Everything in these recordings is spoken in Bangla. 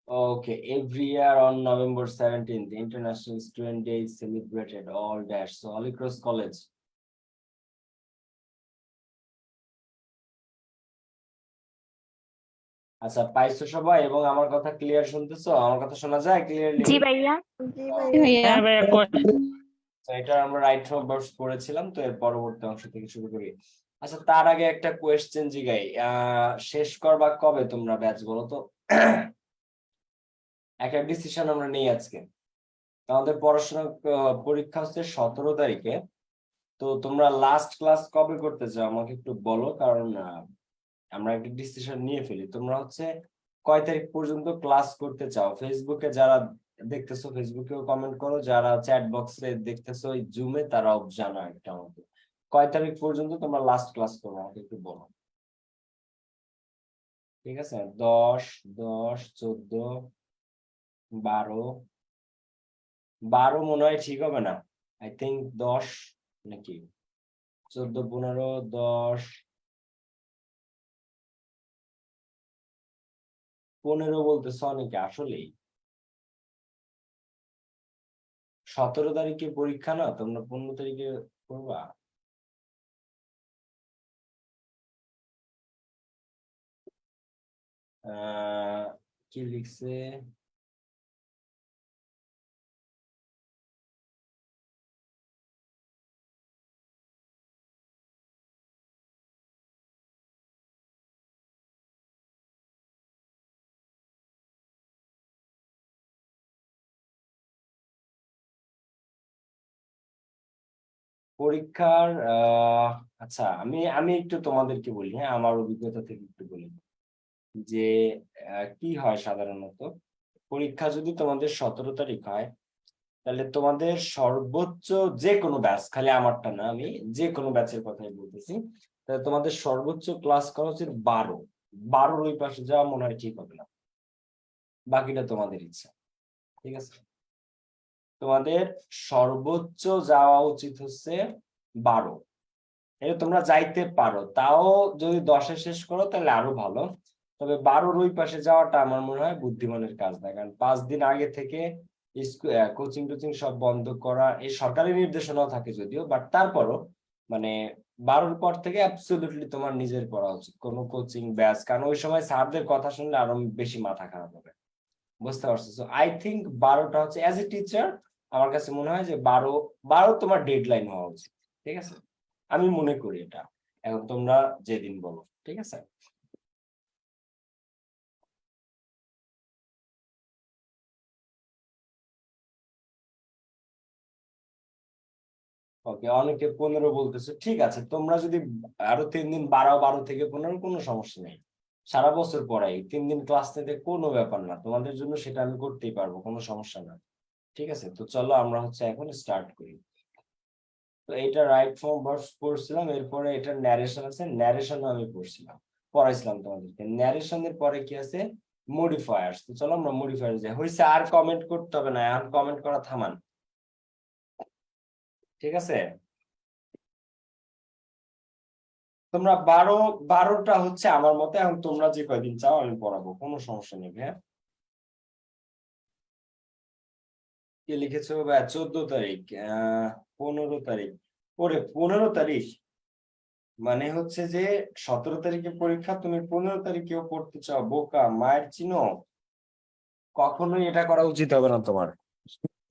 Okay, every year on November 17th, International Student Day is celebrated all dash. So Holy Cross College. আচ্ছা, পাইছো সবাই এবং আমার কথা ক্লিয়ার শুনতেছো? আমার কথা শোনা যায় ক্লিয়ারলি? জি ভাইয়া। হ্যাঁ ভাইয়া, তো এটা আমরা রাইট ফ্রম ভার্বস পড়েছিলাম, তো এর পরবর্তী অংশ থেকে শুরু করি। আচ্ছা, তার আগে একটা কোয়েশ্চেন জিগাই, শেষ করবা কবে তোমরা ব্যাচ বলো তো? একটা ডিসিশন আমরা নেই আজকে। আমাদের পড়াশোনা পরীক্ষা হচ্ছে 17 তারিখে। তো তোমরা লাস্ট ক্লাস কবে করতে চাও আমাকে একটু বলো, কারণ আমরা একটা ডিসিশন নিয়ে ফেলি। তোমরা হচ্ছে কয় তারিখ পর্যন্ত ক্লাস করতে চাও? ফেসবুকে যারা দেখতেছো ফেসবুকেও কমেন্ট করো, যারা চ্যাট বক্সে দেখতেছো ওই জুমে তারাও জানা একটা আমাকে কয় তারিখ পর্যন্ত তোমরা লাস্ট ক্লাস করবো আমাকে একটু বলো। ঠিক আছে, 10, 10, 14, 12, 12 মনে হয় ঠিক হবে না। আই থিঙ্ক 10 নাকি 14, 15, 10, 15 বলতেছ অনেকে আসলেই। 17 তারিখে পরীক্ষা না, তোমরা 15 তারিখে করবা? কি লিখছে? পরীক্ষার আচ্ছা, আমি আমি একটু তোমাদেরকে বলি, হ্যাঁ, আমার অভিজ্ঞতা থেকে একটু বলি যে কি হয় সাধারণত। পরীক্ষা যদি তোমাদের 17 তারিখ হয়, তাহলে তোমাদের সর্বোচ্চ যে কোনো ব্যাচ, খালি আমারটা না, আমি যে কোনো ব্যাচের কথাই বলতেছি, তাহলে তোমাদের সর্বোচ্চ ক্লাস করা হচ্ছে 12 ওই পাশে যাওয়া মনে হয় ঠিক হবে না, বাকিটা তোমাদের ইচ্ছা। ঠিক আছে, তোমাদের সর্বোচ্চ যাওয়া উচিত হচ্ছে 12। এটা তোমরা যাইতে পারো, তাও যদি 10-এ শেষ করো তাহলে আরো ভালো। তবে 12-র ওই পাশে যাওয়াটা আমার মনে হয় বুদ্ধিমানের কাজ না, কারণ 5 দিন আগে থেকে কোচিং টোচিং সব বন্ধ করা, এই সরকারি নির্দেশনাও থাকে যদিও, বাট তারপরও মানে 12-র পর থেকে অ্যাবসলিউটলি তোমার নিজের পড়া উচিত, কোনো কোচিং ব্যাচ, কারণ ওই সময় স্যারদের কথা শুনলে আরো বেশি মাথা খারাপ হবে। বুঝতে পারছো? সো আই থিঙ্ক 12টা হচ্ছে, অ্যাজ এ টিচার আমার কাছে মনে হয় যে 12 তোমার ডেডলাইন হওয়া উচিত। ঠিক আছে, আমি মনে করি এটা। এখন তোমরা যেদিন বলো। ঠিক আছে, ওকে, অনেকে 15 বলতেছে, ঠিক আছে, তোমরা যদি আরো 3 দিন বাড়াও, 12 থেকে 15, কোনো সমস্যা নেই। সারা বছর পড়াই, 3 দিন ক্লাস নিতে কোনো ব্যাপার না, তোমাদের জন্য সেটা আমি করতেই পারবো, কোনো সমস্যা না। ঠিক আছে, তো চলো আমরা হচ্ছে এখন স্টার্ট করি। তো এটা রাইট ফর্ম ভার্বস পড়ছিলাম, এরপরে এটা ন্যারেশন আছে, ন্যারেশন আমি পড়াইছিলাম তোমাদেরকে। ন্যারেশনের পরে কি আছে? মডিফায়ার্স। তো চলো আমরা মডিফায়ার যাই। হইছে, আর কমেন্ট করতে হবে না, এখন কমেন্ট করা থামান। ঠিক আছে, তোমরা 12টা হচ্ছে আমার মতে, এখন তোমরা যে কয়দিন চাও আমি পড়াবো, কোনো সমস্যা নেই। হ্যাঁ, কি লিখেছো? 14 তারিখ, 15 তারিখ। ওরে 15 তারিখ মানে হচ্ছে যে 17 তারিখে পরীক্ষা, তুমি 15 তারিখেও পড়তে চাও? বোকা, মায়ের চিনো? কখনোই এটা করা উচিত হবে না তোমার।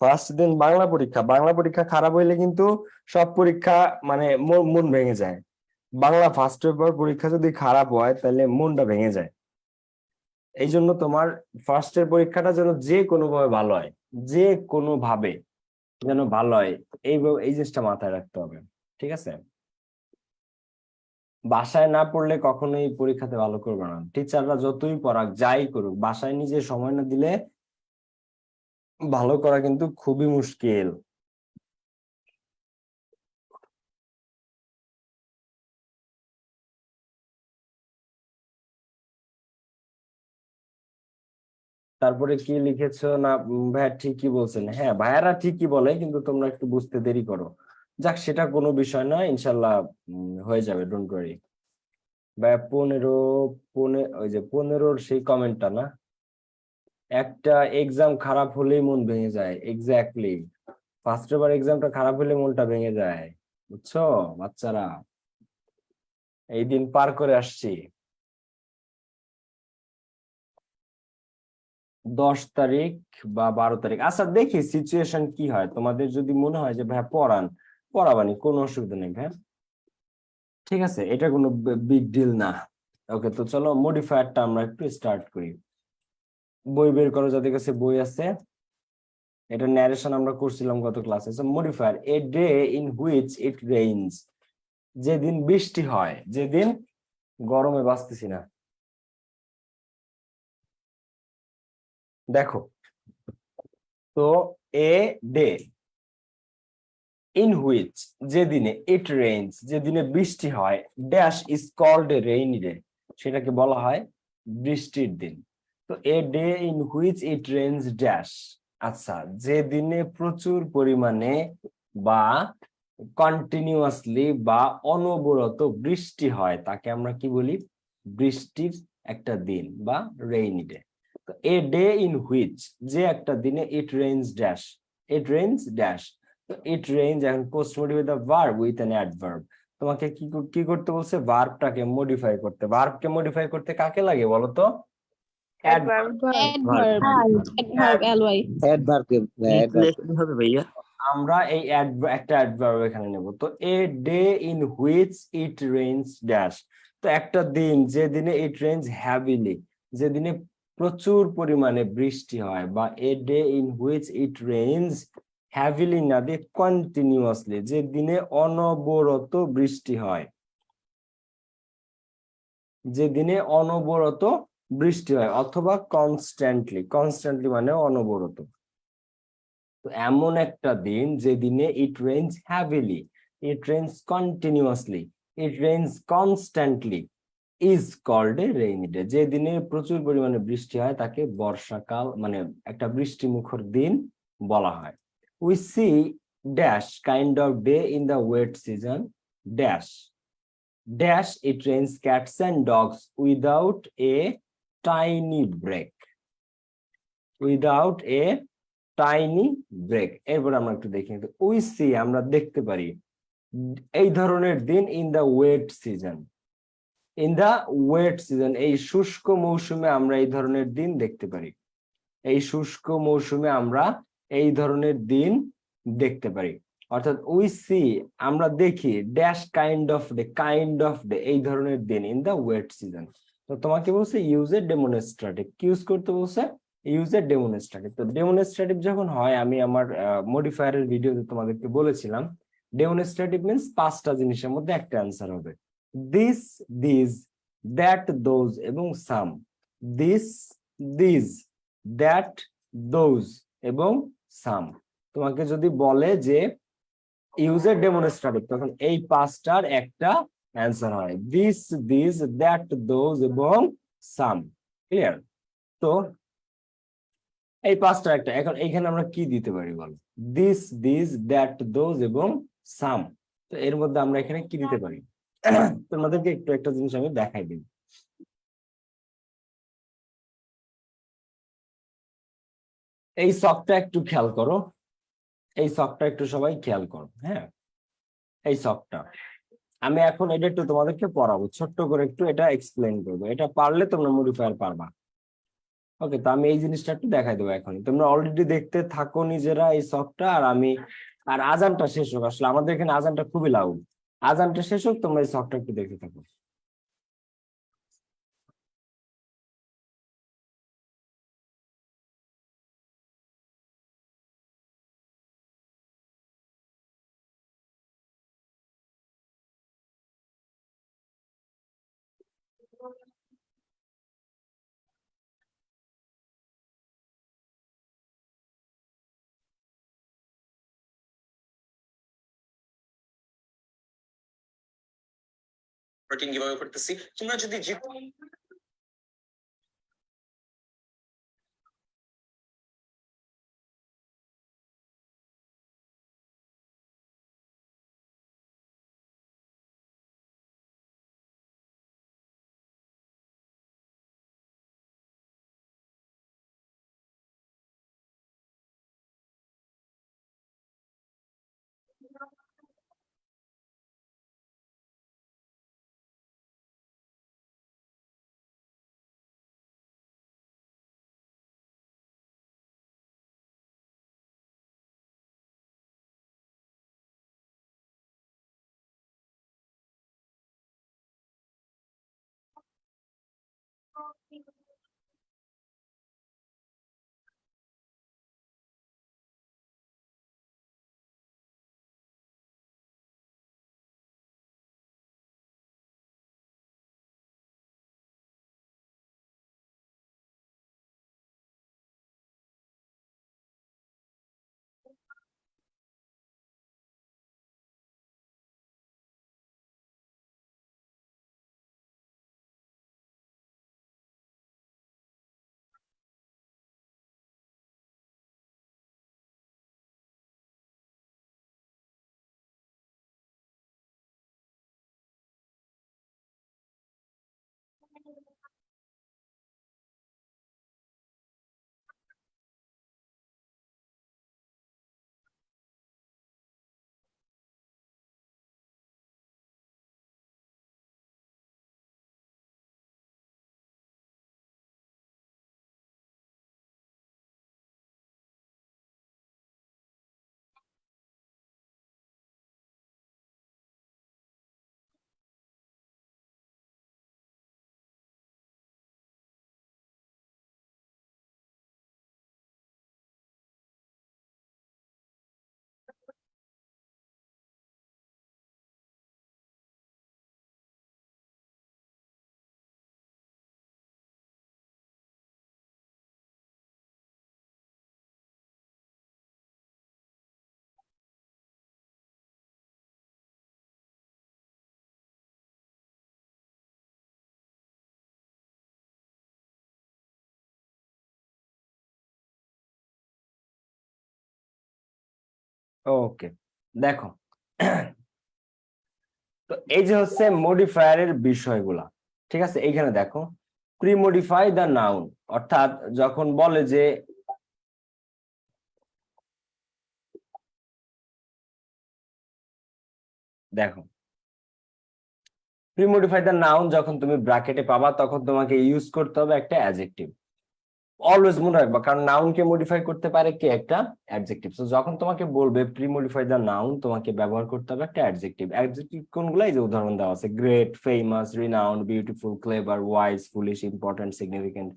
ফার্স্ট দিন বাংলা পরীক্ষা, বাংলা পরীক্ষা খারাপ হইলে কিন্তু সব পরীক্ষা মানে মন ভেঙে যায়। বাংলা ফার্স্ট পেপার পরীক্ষা যদি খারাপ হয় তাহলে মনটা ভেঙে যায়। এই জন্য তোমার ফার্স্টের পরীক্ষাটা যেন যে কোনো ভাবে ভালো হয়, যে কোনো ভাবে যেন ভালো হয়, এই জিনিসটা মাথায় রাখতে হবে। ঠিক আছে, বাসায় না পড়লে কখনোই পরীক্ষাতে ভালো করবে না। টিচাররা যতই পড়াক যাই করুক, বাসায় নিজে সময় না দিলে ভালো করা কিন্তু খুবই মুশকিল। তারপরে কি লিখেছো? না ভাইয়া ঠিকই বলছেন, হ্যাঁ ভাইয়ারা ঠিকই বলে, কিন্তু তোমরা একটু বুঝতে দেরি করো। যাক, সেটা কোনো বিষয় না, ইনশাল্লাহ হয়ে যাবে, ডোন্ট ওয়ারি। ভাইয়া 15, ওই যে 15-র সেই কমেন্টটা না? একটা এক্সাম খারাপ হলেই মন ভেঙে যায়, এক্স্যাক্টলি। ফার্স্ট বার এক্সামটা খারাপ হলে মনটা ভেঙে যায়, বুঝছো বাচ্চারা? এই দিন পার করে আসছি। 10 তারিখ বা 12 তারিখ, আচ্ছা দেখি সিচুয়েশন কি হয়। তোমাদের যদি মনে হয় যে ভাই পড়াবানি, কোনো অসুবিধা নেই ভাই, ঠিক আছে, এটা কোনো বিগ ডিল না। ওকে, তো চলো মডিফায়ারটা আমরা একটু স্টার্ট করি। বই বের করো, যাদের কাছে বই আছে। এটা ন্যারেশন আমরা করছিলাম গত ক্লাসে। Modifier, A day in which it rains, যেদিন বৃষ্টি হয়, যেদিন, গরমে বাঁচতেছি না, দেখো তো, এ ডে ইন হুইচ, যেদিনে, ইট রেইনস, যেদিনে বৃষ্টি হয়, dash is called a rainy day, সেটাকে বলা হয় বৃষ্টির দিন। তো a day in which it rains dash, আচ্ছা, যেদিনে প্রচুর পরিমাণে বা কন্টিনিউয়াসলি বা অনবরত বৃষ্টি হয় তাকে আমরা কি বলি? বৃষ্টির একটা দিন বা রেইনি ডে। তো এ ডে ইন হুইচ, যে একটা দিনে, it rains dash, it rains dash. তো ইট রেইনস এখন post modify the verb with an adverb. তোমাকে কি করতে বলছে? ভার্বটাকে মডিফাই করতে। ভার্বকে মডিফাই করতে কাকে লাগে বলো তো? অ্যাডভার্ব। Adverb, adverb LY. অ্যাডভার্বকে অ্যাডভার্বকে হবে ভাইয়া। আমরা এই একটা অ্যাডভার্ব এখানে নেব। তো a day in which it rains dash, তো একটা দিন যে দিনে ইট রেইনস হ্যাভিলি, যে দিনে প্রচুর পরিমাণে বৃষ্টি হয়, বা এ day in which it rains heavily না দিয়ে কন্টিনিউয়াসলি, যে দিনে অনবরত বৃষ্টি হয়, যে দিনে অনবরত বৃষ্টি হয়, অথবা কনস্ট্যান্টলি, কনস্ট্যান্টলি মানে অনবরত। তো এমন একটা দিন যে দিনে it rains heavily, it rains continuously, it rains constantly, is called a rainy day, যে দিনে প্রচুর পরিমাণে বৃষ্টি হয় তাকে বর্ষাকাল, মানে একটা বৃষ্টিমুখর দিন বলা হয়। We see dash kind of day in the wet season dash, dash it rains cats and dogs without a tiny break, without a tiny break. এরপর আমরা একটু দেখি, উই সি আমরা দেখতে পারি, এই ধরনের দিন in the wet season, in the wet season এই শুষ্ক মৌসুমে আমরা এই ধরনের দিন দেখতে পারি, এই শুষ্ক মৌসুমে আমরা এই ধরনের দিন দেখতে পারি। অর্থাৎ উই সি আমরা দেখি ড্যাশ কাইন্ড অফ ডে এই ধরনের দিন ইন দা ওয়েট সিজন। তো তোমাকে বলছে ইউজ এ ডেমনস্ট্রেটিভ, কি ইউজ করতে বলছে? Use a demonstrative. তো ডেমনস্ট্রেটিভ যখন হয়, আমি আমার মডিফায়ারের ভিডিওতে তোমাদেরকে বলেছিলাম, ডেমনস্ট্রেটিভ মিন্স 5টা জিনিসের মধ্যে একটা অ্যান্সার হবে। দিস, দিস, দ্যাট, দোজ এবং সাম। দিস, দিস, দ্যাট, দোজ এবং সাম। তোমাকে যদি বলে যে ইউজের ডেমনস্ট্রেটিভ, তখন এই 5টার একটা অ্যান্সার হয়, দিস, দিস, দ্যাট, দোজ এবং সাম। ক্লিয়ার? তো এই 5টার একটা, এখন এইখানে আমরা কি দিতে পারি বলো? দিস, দিস, দ্যাট, দোজ এবং সাম। তো এর মধ্যে আমরা এখানে কি দিতে পারি? তোমাদেরকে একটু একটা জিনিস আমি দেখাই দিই। এই শখটা একটু খেয়াল করো, এই শখটা একটু সবাই খেয়াল করো, হ্যাঁ, এই শখটা আমি এখন এটা একটু তোমাদেরকে পড়াবো, ছোট্ট করে একটু এটা এক্সপ্লেন করবো, এটা পারলে তোমরা মডিফায়ার পারবা। ওকে, তো আমি এই জিনিসটা একটু দেখাই দেবো এখন, তোমরা অলরেডি দেখতে থাকো নিজেরা এই শখটা, আর আমি, আর আজানটা শেষ হোক, আসলে আমাদের এখানে আজানটা খুবই লাউড, আজানটা শেষ হোক, তোমরা এই শখটা একটু দেখতে থাকো। কিভাবে করতেছি, তোমরা যদি ওকে, দেখো তো এই যে হচ্ছে মডিফায়ারের বিষয়গুলা, ঠিক আছে। এইখানে দেখো প্রি মডিফাই দ্য নাউন, অর্থাৎ যখন বলে যে দেখো প্রি মডিফাই দ্য নাউন যখন তুমি ব্র্যাকেটে পাবা তখন তোমাকে ইউজ করতে হবে একটা অ্যাডজেক্টিভ। অলওয়েজ মনে রাখবা, কারণ নাউনকে মডিফাই করতে পারে কি একটা অ্যাডজেক্টিভ। সো যখন তোমাকে বলবে প্রি মডিফাই দ্য নাউন, তোমাকে ব্যবহার করতে হবে একটা অ্যাডজেক্টিভ। অ্যাডজেক্টিভ কোনগুলো? এই যে উদাহরণ দেওয়া আছে, great, famous, renowned, beautiful, clever, wise, foolish, important, significant.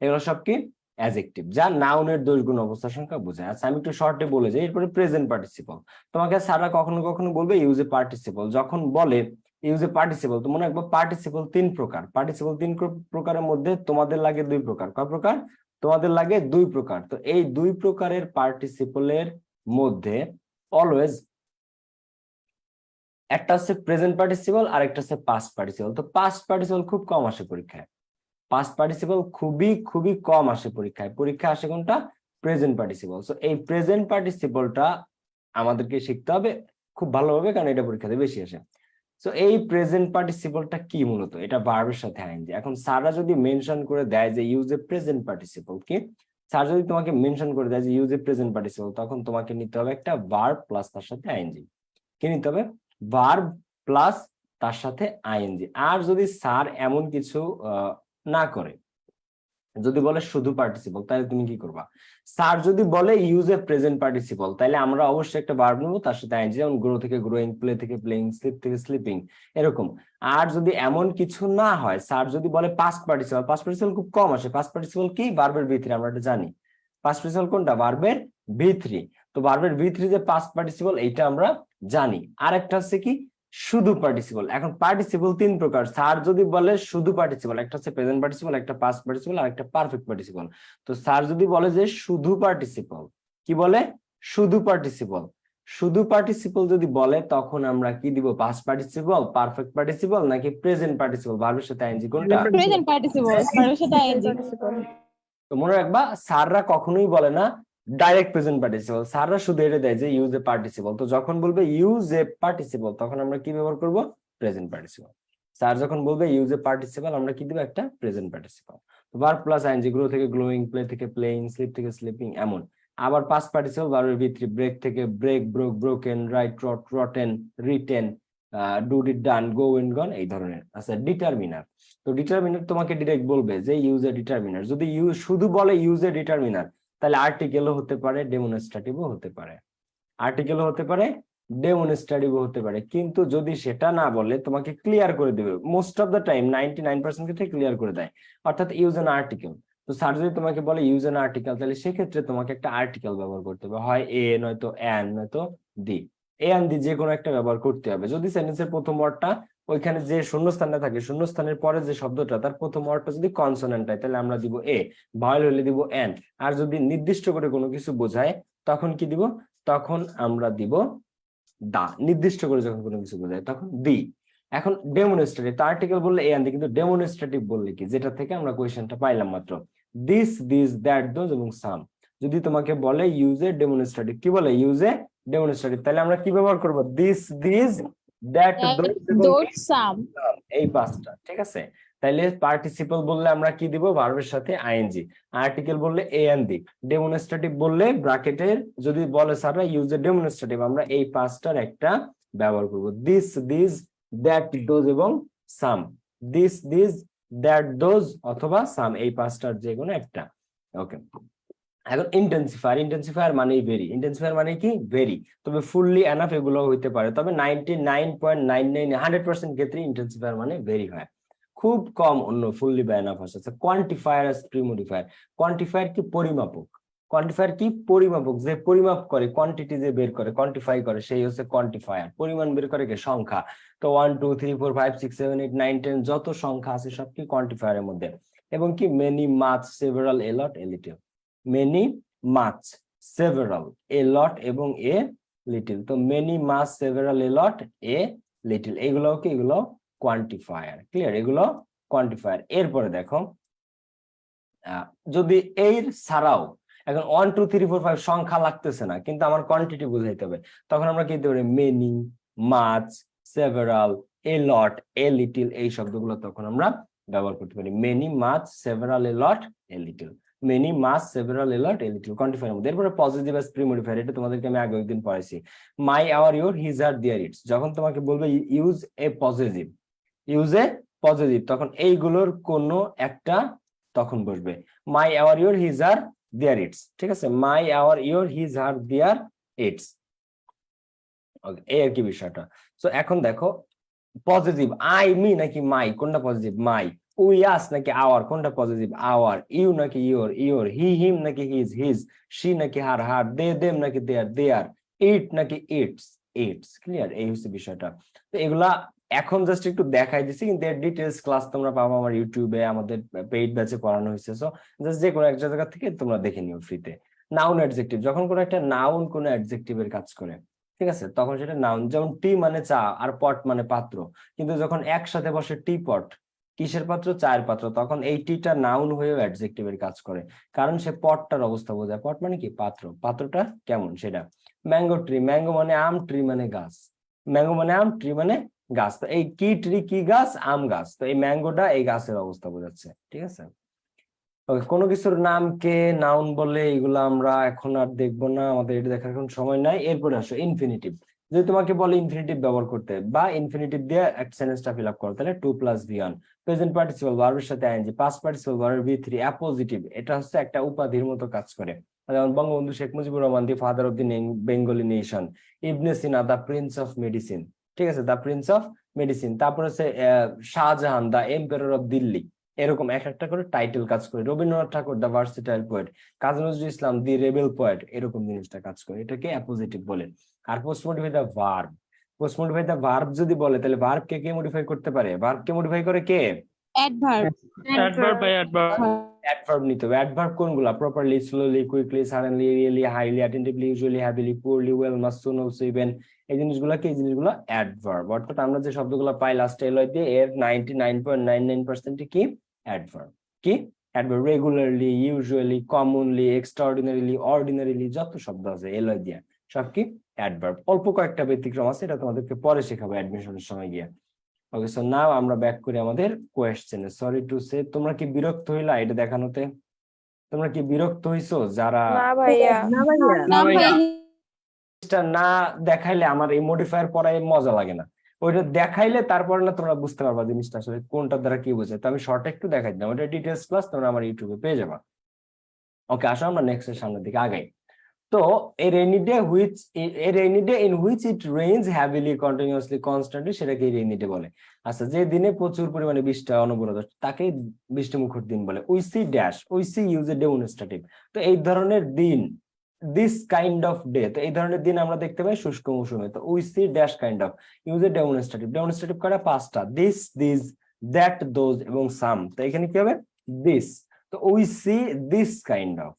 এগুলো সব কি অ্যাডজেক্টিভ, যা নাউনের দোষ গুণ অবস্থা সংখ্যা বোঝায়। আচ্ছা, আমি একটু শর্টে বলে যাই। এরপরে প্রেজেন্ট পার্টিসিপল, তোমাকে সারা কখনো কখনো বলবে ইউজ এ পার্টিসিপল। যখন বলে ইউজ এ পার্টিসিপল, তো মনে রাখবো পার্টিসিপল তিন প্রকার। পার্টিসিপল তিন প্রকারের মধ্যে তোমাদের লাগে দুই প্রকার। কয় প্রকার? তোমাদের লাগে দুই প্রকার। তো এই দুই প্রকারের পার্টিসিপলের মধ্যে অলওয়েজ একটা হচ্ছে প্রেজেন্ট পার্টিসিপল আর একটা হচ্ছে পাস্ট পার্টিসিপল। তো পাস্ট পার্টিসিপল খুব কম আসে পরীক্ষায়। পাস্ট পার্টিসিপল খুবই খুবই কম আসে পরীক্ষায়। পরীক্ষা আসে কোনটা? Present participle. সো এই প্রেজেন্ট পার্টিসিপলটা আমাদেরকে শিখতে হবে খুব ভালোভাবে, কারণ এটা পরীক্ষাতে বেশি আসে। সো এই প্রেজেন্ট পার্টিসিপলটা কি? মূলত এটা ভার্বের সাথে আইএনজি। এখন স্যাররা যদি মেনশন করে দেয় যে ইউজ এ প্রেজেন্ট পার্টিসিপল, কি স্যার যদি তোমাকে মেনশন করে দেয় যে ইউজ এ প্রেজেন্ট পার্টিসিপল, তখন তোমাকে নিতে হবে একটা ভার্ব প্লাস তার সাথে আইএনজি। কি নিতে হবে? ভার্ব প্লাস তার সাথে আইএনজি। আর যদি স্যার এমন কিছু না করে, যদি বলে শুধু পার্টিসিপল, তাহলে তুমি কি করবা? স্যার যদি বলে ইউজ এ প্রেজেন্ট পার্টিসিপল, তাহলে আমরা অবশ্যই একটা ভার্ব নেবো তার সাথে আইএনজি, যেমন গ্রো থেকে গ্রোয়িং, প্লে থেকে প্লেইং, স্লিপ থেকে স্লিপিং, এরকম। আর যদি এমন কিছু না হয়, স্যার যদি বলে পাস্ট পার্টিসিপল, পাস্ট পার্টিসিপল খুব কম আসে। পাস্ট পার্টিসিপল কি? ভার্বের ভি3, আমরা এটা জানি। পাস্ট পার্টিসিপল কোনটা? ভার্বের ভি3। তো ভার্বের ভি3 যে পাস্ট পার্টিসিপল, এইটা আমরা জানি। আর একটা হচ্ছে কি? শুধু পার্টিসিপল। এখন পার্টিসিপল তিন প্রকার। স্যার যদি বলে শুধু পার্টিসিপল, একটা হচ্ছে প্রেজেন্ট পার্টিসিপল, একটা পাস্ট পার্টিসিপল, আর একটা পারফেক্ট পার্টিসিপল। তো স্যার যদি বলে যে শুধু পার্টিসিপল, কি বলে? শুধু পার্টিসিপল। শুধু পার্টিসিপল যদি বলে, তখন আমরা কি দিব? পাস্ট পার্টিসিপল, পারফেক্ট পার্টিসিপল, নাকি প্রেজেন্ট পার্টিসিপল ভার্বের সাথে আইএনজি? কোনটা? প্রেজেন্ট পার্টিসিপল, ভার্বের সাথে আইএনজি। তো মনে রাখবা, স্যাররা কখনোই বলে না ডাইরেক্ট প্রেজেন্ট পার্টিসিপল। স্যাররা শুধু এটা দেয় যে ইউজ এ পার্টিসিপল। তো যখন বলবে ইউজ এ পার্টিসিপল, তখন আমরা কি ব্যবহার করব? Present participle. স্যার যখন বলবে ইউজ এ পার্টিসিপল, আমরা কি দিব? একটা প্রেজেন্ট পার্টিসিপল। তো ভার্ব প্লাস আইএনজি, গ্রো থেকে গ্লোয়িং, প্লে থেকে প্লেইং, স্লিপ থেকে স্লিপিং, এমন। আবার পাস্ট পার্টিসিপল ভার্বের ভি3, ব্রেক থেকে break, broke, broken, write, wrote, rotten, written, do, did, done, go, and gone, এই ধরনের। আচ্ছা, ডিটারমিনার। তো ডিটারমিনার তোমাকে ডিরেক্ট বলবে যে ইউজ এ ডিটারমিনার। যদি শুধু বলে ইউজ এ ডিটারমিনার, তাহলে আর্টিকেলও হতে পারে, ডেমনস্ট্রেটিভও হতে পারে। আর্টিকেলও হতে পারে, ডেমনস্ট্রেটিভ হতে পারে, কিন্তু যদি সেটা না বলে তোমাকে ক্লিয়ার করে দেবে, মোস্ট অফ দ্য টাইম 99% ক্ষেত্রে ক্লিয়ার করে দেয়, অর্থাৎ ইউজ অ্যান আর্টিকেল। তো স্যার যদি তোমাকে বলে ইউজ অ্যান আর্টিকেল, তাহলে সেক্ষেত্রে তোমাকে একটা আর্টিকেল ব্যবহার করতে হবে, হয় এ নয়তো অ্যান নয়তো দি, এ অ্যান দি যে কোনো একটা ব্যবহার করতে হবে। যদি সেন্টেন্সের প্রথম ওয়ার্ডটা ওইখানে যে শূন্যস্থানটা থাকে, শূন্যস্থানের পরে যে শব্দটা তার প্রথম ওয়ার্ডটা যদি কনসোনেন্ট হয় তাহলে আমরা দিব এ, ভাওয়েল হলে দিব এন, আর যদি নির্দিষ্ট করে কোনো কিছু বোঝায় তখন কি দিব, তখন আমরা দিব দা, নির্দিষ্ট করে যখন কোনো কিছু বোঝায় তখন দি। এখন ডেমনস্ট্রেটিভ, তো আর্টিকেল বললে এ আনতে, কিন্তু ডেমনস্ট্রেটিভ বললে কি, যেটা থেকে আমরা কোয়েশ্চেনটা পাইলাম মাত্র, দিস দিস দ্যাট দোজ এবং সাম। যদি তোমাকে বলে ইউজে ডেমনস্ট্রেটিভ, কি বলে ইউজে ডেমনস্ট্রেটিভ, তাহলে আমরা কি ব্যবহার করব, দিস দিস দ্যাট দোজ এবং দোজ সাম। এই পাঁচটা, ঠিক আছে। তাইলে পার্টিসিপল বললে আমরা কি দিব, ভার্বের সাথে আইএনজি, আর্টিকেল বললে এ এন দি, ডেমনস্ট্রেটিভ বললে ব্র্যাকেটের যদি বলে স্যাররা ইউজ এ ডেমনস্ট্রেটিভ, আমরা এই পাঁচটার একটা ব্যবহার করব, দিস দিস দ্যাট দোজ এবং সাম, দিস দিস দ্যাট দোজ অথবা সাম, এই পাঁচটার যে কোনো একটা। ওকে, এখন ইন্টেন্সিফায়ার, ইন্টেন্সিফায়ার মানেই ভেরি, ইন্টেন্সিফায়ার মানে কি ভেরি, তবে ফুললি এনাফ এগুলো হইতে পারে, তবে 99.99 100% ক্ষেত্রে ইন্টেন্সিফায়ার মানে ভেরি হয়, খুব কম অন্য ফুললি বা এনাফ আসে। কোয়ান্টিফায়ার আর প্রিমোডিফায়ার, কোয়ান্টিফায়ার কি পরিমাপক, কোয়ান্টিফায়ার কি পরিমাপক, যে পরিমাপ করে, কোয়ান্টিটি যে বের করে, কোয়ান্টিফাই করে, সেই হচ্ছে কোয়ান্টিফায়ার, পরিমাণ বের করে কে সংখ্যা। তো 1 2 3 4 5 6 7 8 9 10 যত সংখ্যা আছে সব কি কোয়ান্টিফায়ারের মধ্যে। এবং কি many much several a lot a little, many much several a lot এবং এ লিটল, তো many much several a lot a little, এগুলো কি, এগুলো কোয়ান্টিফায়ার, ক্লিয়ার, এগুলো কোয়ান্টিফায়ার। এরপরে দেখো যদি এর ছাড়াও এখন 1 2 3 4 5 সংখ্যা লাগতেছে না, কিন্তু আমার কোয়ান্টিটি বুঝাইতে হবে, তখন আমরা কি দিতে পারি, many much several a lot a little, এই শব্দগুলো তখন আমরা ব্যবহার করতে পারি, many much several a lot a little, many much several a lot a little quantifier মধ্যে। এরপরে পজিটিভ অ্যাজ প্রিমোডিফায়ার, এটা তোমাদেরকে আমি আগে একদিন পড়াইছি, মাই আওয়ার ইওর হিজ আর দেয়ার ইটস, যখন তোমাকে বলবে use appositive, use appositive, তখন এইগুলোর কোনো একটা তখন বসবে, মাই আওয়ার ইওর হিজ আর দেয়ার ইটস, ঠিক আছে, মাই আওয়ার ইওর হিজ আর দেয়ার ইটস, ওকে, এই আর কি বিষয়টা। সো এখন দেখো পজিটিভ, আই মি নাকি মাই, কোনটা পজিটিভ, মাই, উই আস নাকি আওয়ার, কোনটা পজিটিভ, আওয়ার, ইউ নাকি ইওর, ইওর, হি হিম নাকি হিজ, হিজ, শি নাকি হার, হার, দে দেম নাকি দেয়ার, দেয়ার, ইট নাকি ইটস, ইটস, ক্লিয়ার, এই হচ্ছে বিষয়টা। তো এগুলা এখন জাস্ট একটু দেখাই দিচ্ছি, কিন্তু এর ডিটেলস ক্লাস তোমরা পাবো আমার ইউটিউবে, আমাদের পেইড ব্যাচে পড়ানো হয়েছে, সো জাস্ট যে কোনো এক জায়গা থেকে তোমরা দেখে নিও ফ্রিতে। নাউন অ্যাডজেক্টিভ, যখন কোনো একটা নাউন কোনো অ্যাডজেক্টিভের কাজ করে, ঠিক আছে, তখন সেটা নাউন, যেমন টি মানে চা আর পট মানে পাত্র, কিন্তু যখন একসাথে বসে টি পট, কিসের পাত্র, চায়ের পাত্র, তখন এই টিটা নাউন হয়েও অ্যাডজেক্টিভের কাজ করে, কারণ সে পটটার অবস্থা বোঝায়, পট মানে কি পাত্র, পাত্রটা কেমন সেটা। ম্যাঙ্গো ট্রি, ম্যাঙ্গো মানে আম, ট্রি মানে গাছ, ম্যাঙ্গো মানে আম, ট্রি মানে গাছ, তো এই কি ট্রি কি গাছ, আম গাছ, তো এই ম্যাঙ্গোটা এই গাছের অবস্থা বোঝাচ্ছে, ঠিক আছে। কোনো কিছুর নামকে নাউন বলে, এগুলো আমরা এখন আর দেখবো না, আমাদের এটা দেখার এখন সময় নাই। এরপরে আসো ইনফিনিটিভ, যদি তোমাকে বলে ইনফিনিটিভ ব্যবহার করতে বা ইনফিনিটিভ দিয়ে একটা সেন্টেন্সটা ফিল আপ করো, তাহলে 2 + V1, প্রেজেন্ট পার্টিসিপল ভার্বের সাথে আইএনজি, পাস্ট পার্টিসিপল ভার্বের V3, অ্যাপোজিটিভ, এটা হচ্ছে একটা উপাধির মতো কাজ করে, যেমন Bangabandhu Sheikh Mujibur Rahman, the father of the Bengali nation, Ibne Sina, the prince of medicine, ঠিক আছে, দা প্রিন্স অফ মেডিসিন, তারপর হচ্ছে Shahjahan, the empire of Delhi, এরকম এক একটা করে টাইটেল কাজ করে, Rabindranath Tagore, the versatile poet, Kazi Nazrul Islam, the rebel poet, এরকম জিনিসটা কাজ করে, এটাকে অ্যাপোজিটিভ বলে। আর post modify the verb, post modify the verb যদি বলে, তাহলে ভার্ব কে কে মডিফাই করতে পারে, ভার্ব কে মডিফাই করে কে, অ্যাডভার্ব। অ্যাডভার্ব নিতে হবে। অ্যাডভার্ব কোনগুলা, properly, slowly, quickly, suddenly, really, highly, attentively, usually, happily, poorly, well, must, soon, also, even, এই জিনিসগুলোকে, এই জিনিসগুলো অ্যাডভার্ব, অর্থাৎ আমরা যে শব্দগুলো পাই লাস্টে এলয় দিয়ে, এর 99.99% কি অ্যাডভার্ব, কি adverb, regularly, usually, commonly, extraordinarily, ordinarily, যত শব্দ আছে এলয় দিয়ে সব কি অ্যাডভার্ব। অল্প কয়েকটা ব্যতিক্রম আছে, এটা তোমাদেরকে পরে শেখাবো অ্যাডমিশনের সময় গিয়ে। ওকে, সো নাও আমরা ব্যাক করি আমাদের কোয়েশ্চেনে। সরি টু সে, তোমরা কি বিরক্ত হইলা এটা দেখানোতে, তোমরা কি বিরক্ত হইছো যারা না ভাইয়া না ভাইয়া। জিনিসটা না দেখাইলে আমার এই মডিফায়ার পড়ায় মজা লাগে না, ওইটা দেখাইলে তারপরে না তোমরা বুঝতে পারবা জিনিসটা আসলে কোনটার দ্বারা কি বোঝায়। তো আমি শর্ট একটু দেখাই দিলাম, ওটা ডিটেলস ক্লাস তোমরা আমার ইউটিউবে পেয়ে যাবা। ওকে, আসো আমরা নেক্সট এর সামনের দিকে আগাই। তো a rainy day in which it rains heavily continuously constantly সেটাকে রেইনি ডে বলে। আচ্ছা, যে দিনে প্রচুর পরিমাণে বৃষ্টি হয় অনবরত তাকে বৃষ্টিমুখর দিন বলে। We see dash, we see use a demonstrative. তো এই ধরনের দিন, দিস কাইন্ড অফ ডে, তো এই ধরনের দিন আমরা দেখতে পাই শুষ্ক মৌসুমে। তো we see dash kind of, use a demonstrative. Demonstrative করে পাঁচটা, দিস, দিস, দ্যাট, দোজ এবং সাম। তো এখানে কি হবে? দিস। তো we see this kind of,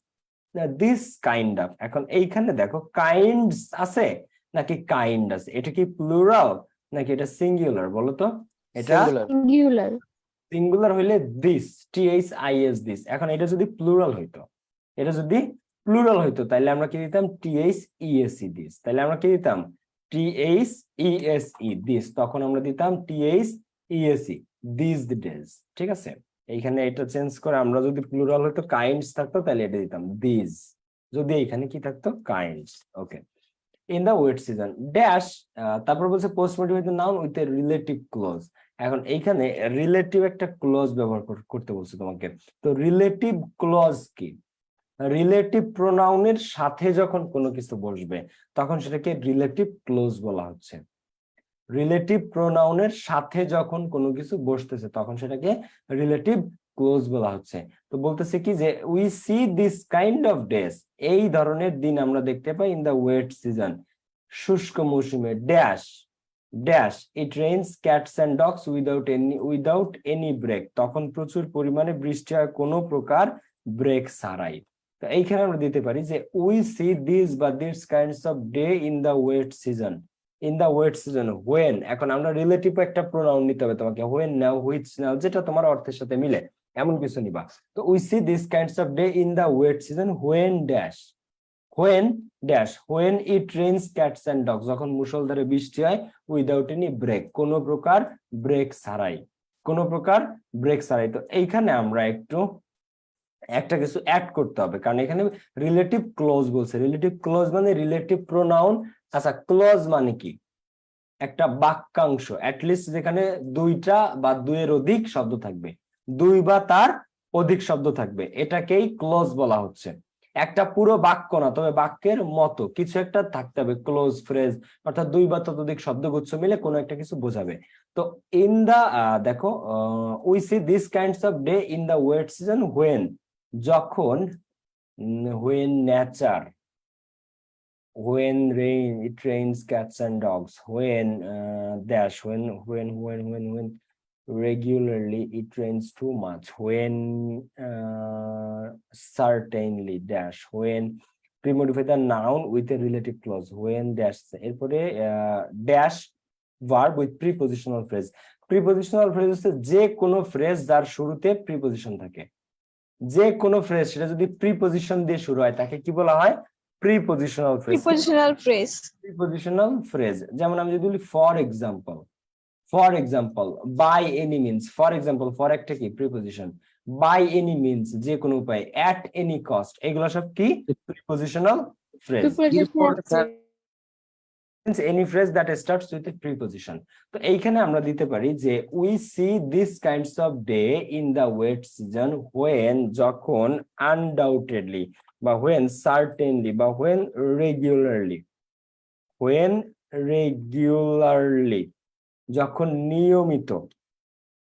this kind of. এখন এইখানে দেখো কাইন্ডস আছে নাকি কাইন্ড আছে, এটা কি প্লুরাল নাকি এটা সিঙ্গুলার বলো তো? এটা সিঙ্গুলার। সিঙ্গুলার হইলে দিস, THIS, দিস। এখন এটা যদি প্লুরাল হইতো, এটা যদি প্লুরাল হইতো তাহলে আমরা কি দিতাম? THESE, this. তাহলে আমরা কি দিতাম? THESE, this. তখন আমরা দিতাম THESE, দিস ডেজ। ঠিক আছে, এইখানে এটা চেঞ্জ করে আমরা যদি প্লুরাল হইতো কাইন্ডস থাকতো তাহলে এটা দিতাম দিস, যদি এইখানে কি থাকতো? Kinds. Okay. In the wet season dash, তারপর বলছে post motivated noun with a relative clause. এখন এইখানে রিলেটিভ একটা ক্লজ ব্যবহার করতে বলছে তোমাকে। তো রিলেটিভ ক্লজ কি? রিলেটিভ প্রোনাউনের সাথে যখন কোনো কিছু বসবে তখন সেটাকে রিলেটিভ ক্লজ বলা হচ্ছে। রিলেটিভ প্রোনাউনের সাথে যখন কোনো কিছু বসতেছে তখন সেটাকে রিলেটিভ ক্লোজ বলা হচ্ছে। তো বলতেছে কি যে we see this kind of days, এই ধরনের দিন আমরা দেখতে পাই ইন দা ওয়েট সিজন, শুষ্ক মৌসুমে। Dash dash it rains cats and dogs without any break, তখন প্রচুর পরিমাণে বৃষ্টি হয় কোনো প্রকার ব্রেক ছাড়াই। তো এইখানে আমরা দিতে পারি যে উই সি দিস বা this kinds of day in the wet season. In the wet season when, এখন আমরা রিলেটিভ একটা প্রোনাউন নিতে হবে তোমাকে, হোয়েন নাও, হুইচ নাও, যেটা তোমার অর্থের সাথে মিলে এমন কিছু নিবা। তো we see this kinds of day in the wet season when dash, when dash, when it rains cats and dogs, যখন মুষলধারে বৃষ্টি হয় উইদাউট এনি ব্রেক, কোনো প্রকার ব্রেক ছাড়াই, কোনো প্রকার ব্রেক ছাড়াই। তো এইখানে আমরা একটু একটা কিছু অ্যাড করতে হবে, কারণ এখানে রিলেটিভ ক্লোজ বলছে। রিলেটিভ ক্লোজ মানে রিলেটিভ প্রোনাউন। আচ্ছা, ক্লোজ মানে কি? একটা বাক্যাংশ, অ্যাটলিস্ট যেখানে দুইটা বা দুইয়ের অধিক শব্দ থাকবে, দুই বা তার অধিক শব্দ থাকবে, এটাকেই ক্লোজ বলা হচ্ছে। একটা পুরো বাক্য না, তবে বাক্যের মতো কিছু একটা থাকতে হবে, ক্লোজ ফ্রেজ, অর্থাৎ দুই বা ততোধিক শব্দগুচ্ছ মিলে কোনো একটা কিছু বোঝাবে। তো ইন দা, দেখো, we see this kinds of day in the wet season when, যখন, when nature, when rain it rains cats and dogs, when dash, when regularly it rains too much, when certainly dash, when pre-modify the noun with a relative clause, when dash, এরপরে dash verb with prepositional phrase। prepositional phrase হচ্ছে যে কোনো ফ্রেজ যার শুরুতে প্রিপজিশন থাকে, যে কোনো ফ্রেজ সেটা যদি প্রিপজিশন দিয়ে শুরু হয় তাকে কি বলা হয়? Prepositional phrase. Prepositional phrase. Prepositional phrase, যেমন আমি যদি বলি for example by any means, for example, for একটা কি? প্রিপজিশন। বাই এনি মিনস যে কোনো উপায়, অ্যাট এনি কস্ট, এগুলো সব কি? Prepositional phrase. Any phrase that starts with a preposition. তো এইখানে আমরা দিতে পারি যে we see these kinds of day in the wet season when, যখন, undoubtedly বা when certainly বা when regularly, যখন নিয়মিত।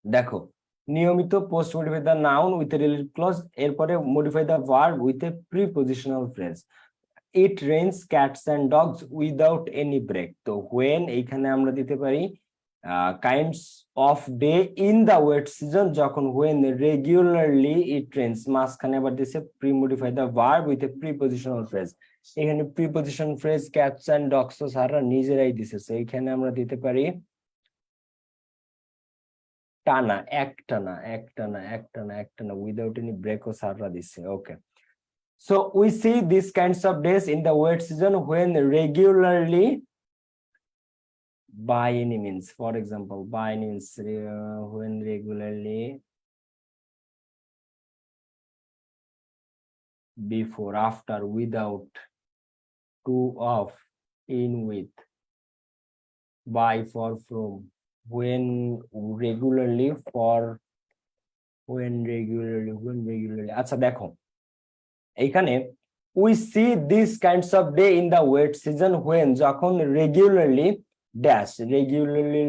দেখো, নিয়মিত post modify the noun with a relative clause, এরপরে modify the verb with a prepositional phrase. It rains cats and dogs without any break. তো when এইখানে আমরা দিতে পারি kinds of day in the wet season, যখন when regularly it rains, মাঝখানে আবার দিছে premodify the verb with a prepositional phrase. এখানে preposition phrase cats and dogs তো সারা নিজেরাই দিছে, তো এইখানে আমরা দিতে পারি টানা, একটানা উইদাউট এনি ব্রেক ও সারা দিছে। ওকে। So we see these kinds of days in the wet season when regularly, by any means, for example, by any means, when regularly, before, after, without, to, of, in, with, by, for, from, when regularly, for, when regularly। আচ্ছা দেখো, এইখানে we see these kinds of day in the wet season when যখন regularly dash regularly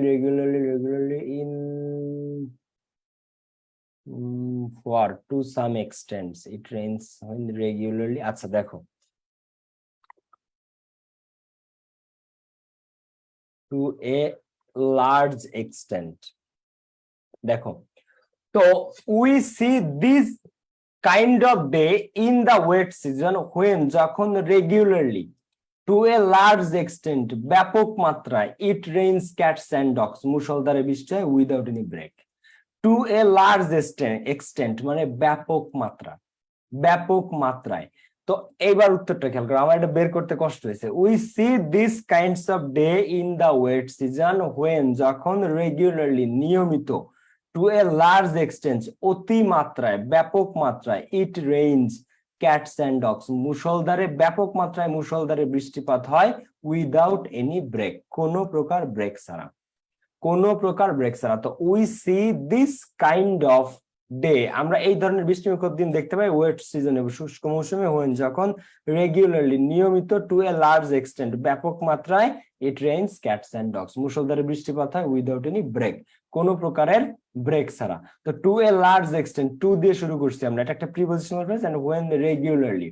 in for to some extent it rains when regularly আচ্ছা দেখো to a large extent দেখো তো we see this kind of day in the wet season when যখন regularly to a large extent ব্যাপক মাত্রায় it rains cats and dogs মুষলধারে বৃষ্টি হয় without any break to a large extent মানে ব্যাপক মাত্রায় তো এইবার উত্তরটা খেয়াল করো আমার এটা বের করতে কষ্ট হয়েছে we see these kinds of day in the wet season when যখন regularly নিয়মিত to a large extent অতি মাত্রায় ব্যাপক মাত্রায় it rains cats and dogs ব্যাপক মাত্রায় মুষলধারে বৃষ্টিপাত হয় without any break কোনো প্রকার ব্রেক ছাড়া তো we see this kind of day আমরা এই ধরনের বৃষ্টিমুখর দিন দেখতে পাই ওয়েট সিজনে শুষ্ক মৌসুমে when যখন রেগুলারলি নিয়মিত to a large extent ব্যাপক মাত্রায় it rains cats and dogs মুষলধারে বৃষ্টিপাত হয় without any break কোনো প্রকারের ব্রেক ছাড়া তো to a large extent to দিয়ে শুরু করছি আমরা এটা একটা prepositional phrase and when regularly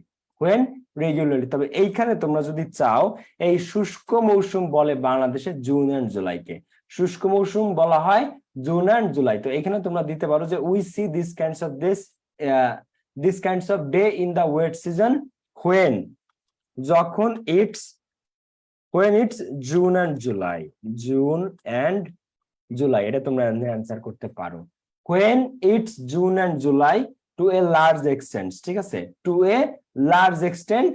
তবে এইখানে তোমরা যদি চাও এই শুষ্ক মৌসুম বলে বাংলাদেশে জুন এন্ড জুলাইকে শুষ্ক মৌসুম বলা হয় জুন এন্ড জুলাই তো এখানে তোমরা দিতে পারো যে we see these kinds of day in the wet season when যখন it's জুন এন্ড জুলাই এটা তোমরা অ্যানসার করতে পারো when it's June and July to a large extent ঠিক আছে to a large extent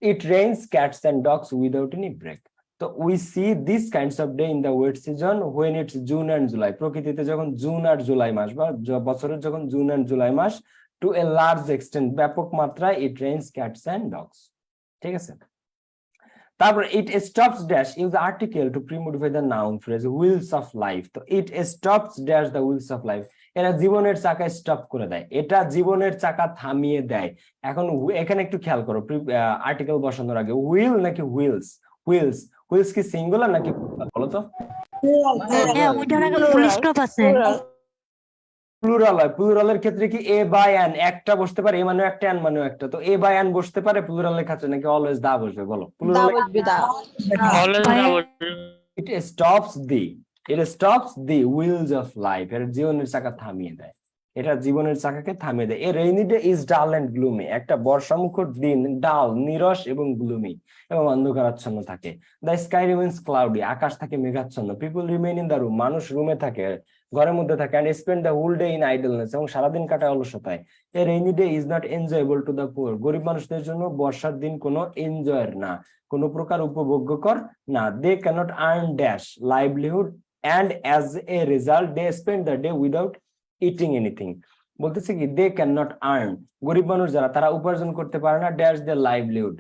it rains cats and dogs without any break তো we see these kinds of day in the wet season when it's June and July প্রকৃতিতে যখন জুন আর জুলাই মাস বা বছরের যখন জুন and জুলাই মাস to a large extent ব্যাপক মাত্রায় it rains cats and dogs ঠিক আছে তারপর it stops dash use article to pre-modify the noun phrase wheels of life তো it stops dash the wheels of life এরা জীবনের চাকা স্টপ করে দেয় এটা জীবনের চাকা থামিয়ে দেয় এখন এখানে একটু খেয়াল করো আর্টিকেল বসানোর আগে হুইল নাকি হুইলস কি সিঙ্গুলার নাকি বলো তো প্লুরালের ক্ষেত্রে কি এ বাই অ্যান একটা বসতে পারে এ মানে একটা অ্যান মানে একটা তো এ বাই অ্যান বসতে পারে প্লুরালের ক্ষেত্রে নাকি অলওয়েজ দা বসবে বলো it stops the wheels of life এর জীবনের চাকা থামিয়ে দেয় এটা জীবনের চাকাকে থামিয়ে দেয় a rainy day is dull and gloomy একটা বর্ষামুখর দিন ডাল নিরস এবং গ্লুমি এবং অন্ধকারাচ্ছন্ন থাকে দ্য স্কাই রিমেইনস ক্লাউডি আকাশ থাকে মেঘাচ্ছন্ন people remain in the room মানুষ রুমে থাকে ঘরের মধ্যে থাকে and spend the whole day in idleness এবং সারাদিন কাটায় অলসতায় a rainy day is not enjoyable to the poor গরিব মানুষদের জন্য বর্ষার দিন কোনো এনজয়ের না কোনো প্রকার উপভোগ্যকর না they cannot earn dash livelihood and as a result they spend the day without eating anything বলতেছে কি they cannot earn গরিব মানুষ যারা তারা উপার্জন করতে পারে না dash their livelihood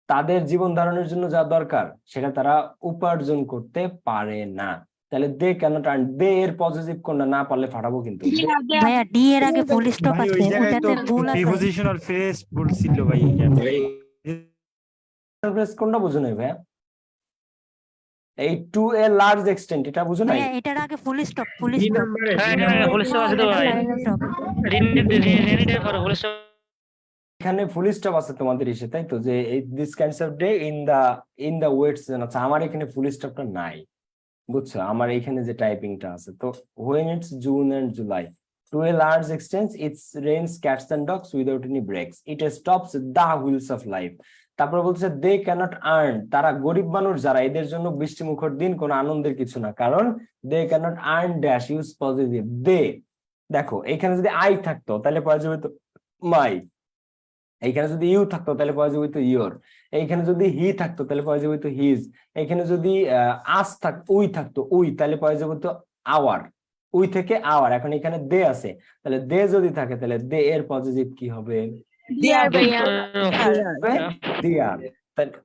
তাদের জীবন ধারণের জন্য যা দরকার সেটা তারা উপার্জন করতে পারে না তাহলে they cannot earn they এর পজিটিভ কোনটা না পারলে ফাটাবো কিন্তু ভাইয়া ডি এর আগে ফুল স্টপ আছে ওটাতে ভুল আছে প্রিপজিশনাল ফ্রেজ বলছিল ভাই ফ্রেজ কোনটা বুঝো নাই ভাইয়া এই টু এ লার্জ এক্সটেন্ট এটা বুঝো নাই এটার আগে ফুল স্টপ ফুল স্টপ আছে তো ভাই এখানে ফুল স্টপ আছে তোমাদের এসে তাই তো যে this kinds of day in the wet season আচ্ছা আমার এখানে ফুল স্টপটা নাই বুঝছো আমার এখানে যে টাইপিংটা আছে তো when it's June and July to a large extent it's rains cats and dogs without any breaks it stops the wheels of life তারপর বলছে দে ক্যানট আর্ন তারা গরিব মানুষ যারা এদের জন্য বৃষ্টিমুখর দিন কোনো আনন্দের কিছু না কারণ they cannot earn dash use positive দে দেখো এখানে যদি আই থাকতো তাহলে পরে যাবে তো মাই এইখানে যদি ইউ থাকতো তাহলে পরে যাবে তো ইয়োর এইখানে যদি হি থাকতো তাহলে পরে যাবে তো হিজ এইখানে যদি আস উই থাকতো উই তাহলে পরে যাবে তো আওয়ার উই থেকে আওয়ার এখন এখানে দে আছে তাহলে দে যদি থাকে তাহলে দে এর পজিটিভ কি হবে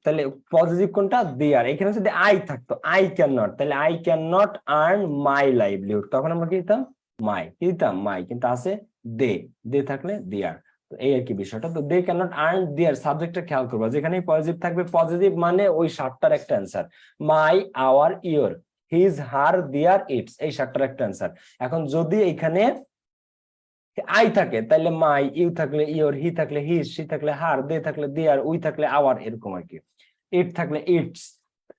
তাহলে পজিটিভ কোনটা দেয়ার এখানে যদি আই থাকতো আই ক্যান নট তাহলে I can not earn my livelihood তখন আমরা কি দিতাম মাই কিন্তু আছে দে থাকলে দেয়ার তো এই আর কি বিষয়টা। তো they can not earn their, সাবজেক্টটা খেয়াল করবা, যেখানে পজিটিভ থাকবে পজিটিভ মানে ওই সাতটার একটা answer, my, our, your, his, her, their, its, এই সাতটার একটা অ্যান্সার। এখন যদি এখানে আই থাকে তাহলে মাই, ইউ থাকলে ইওর, হি থাকলে হিজ, সি থাকলে হার, দে থাকলে দেয়ার, উই থাকলে আওয়ার, এরকম আর কি। ইট থাকলে ইটস।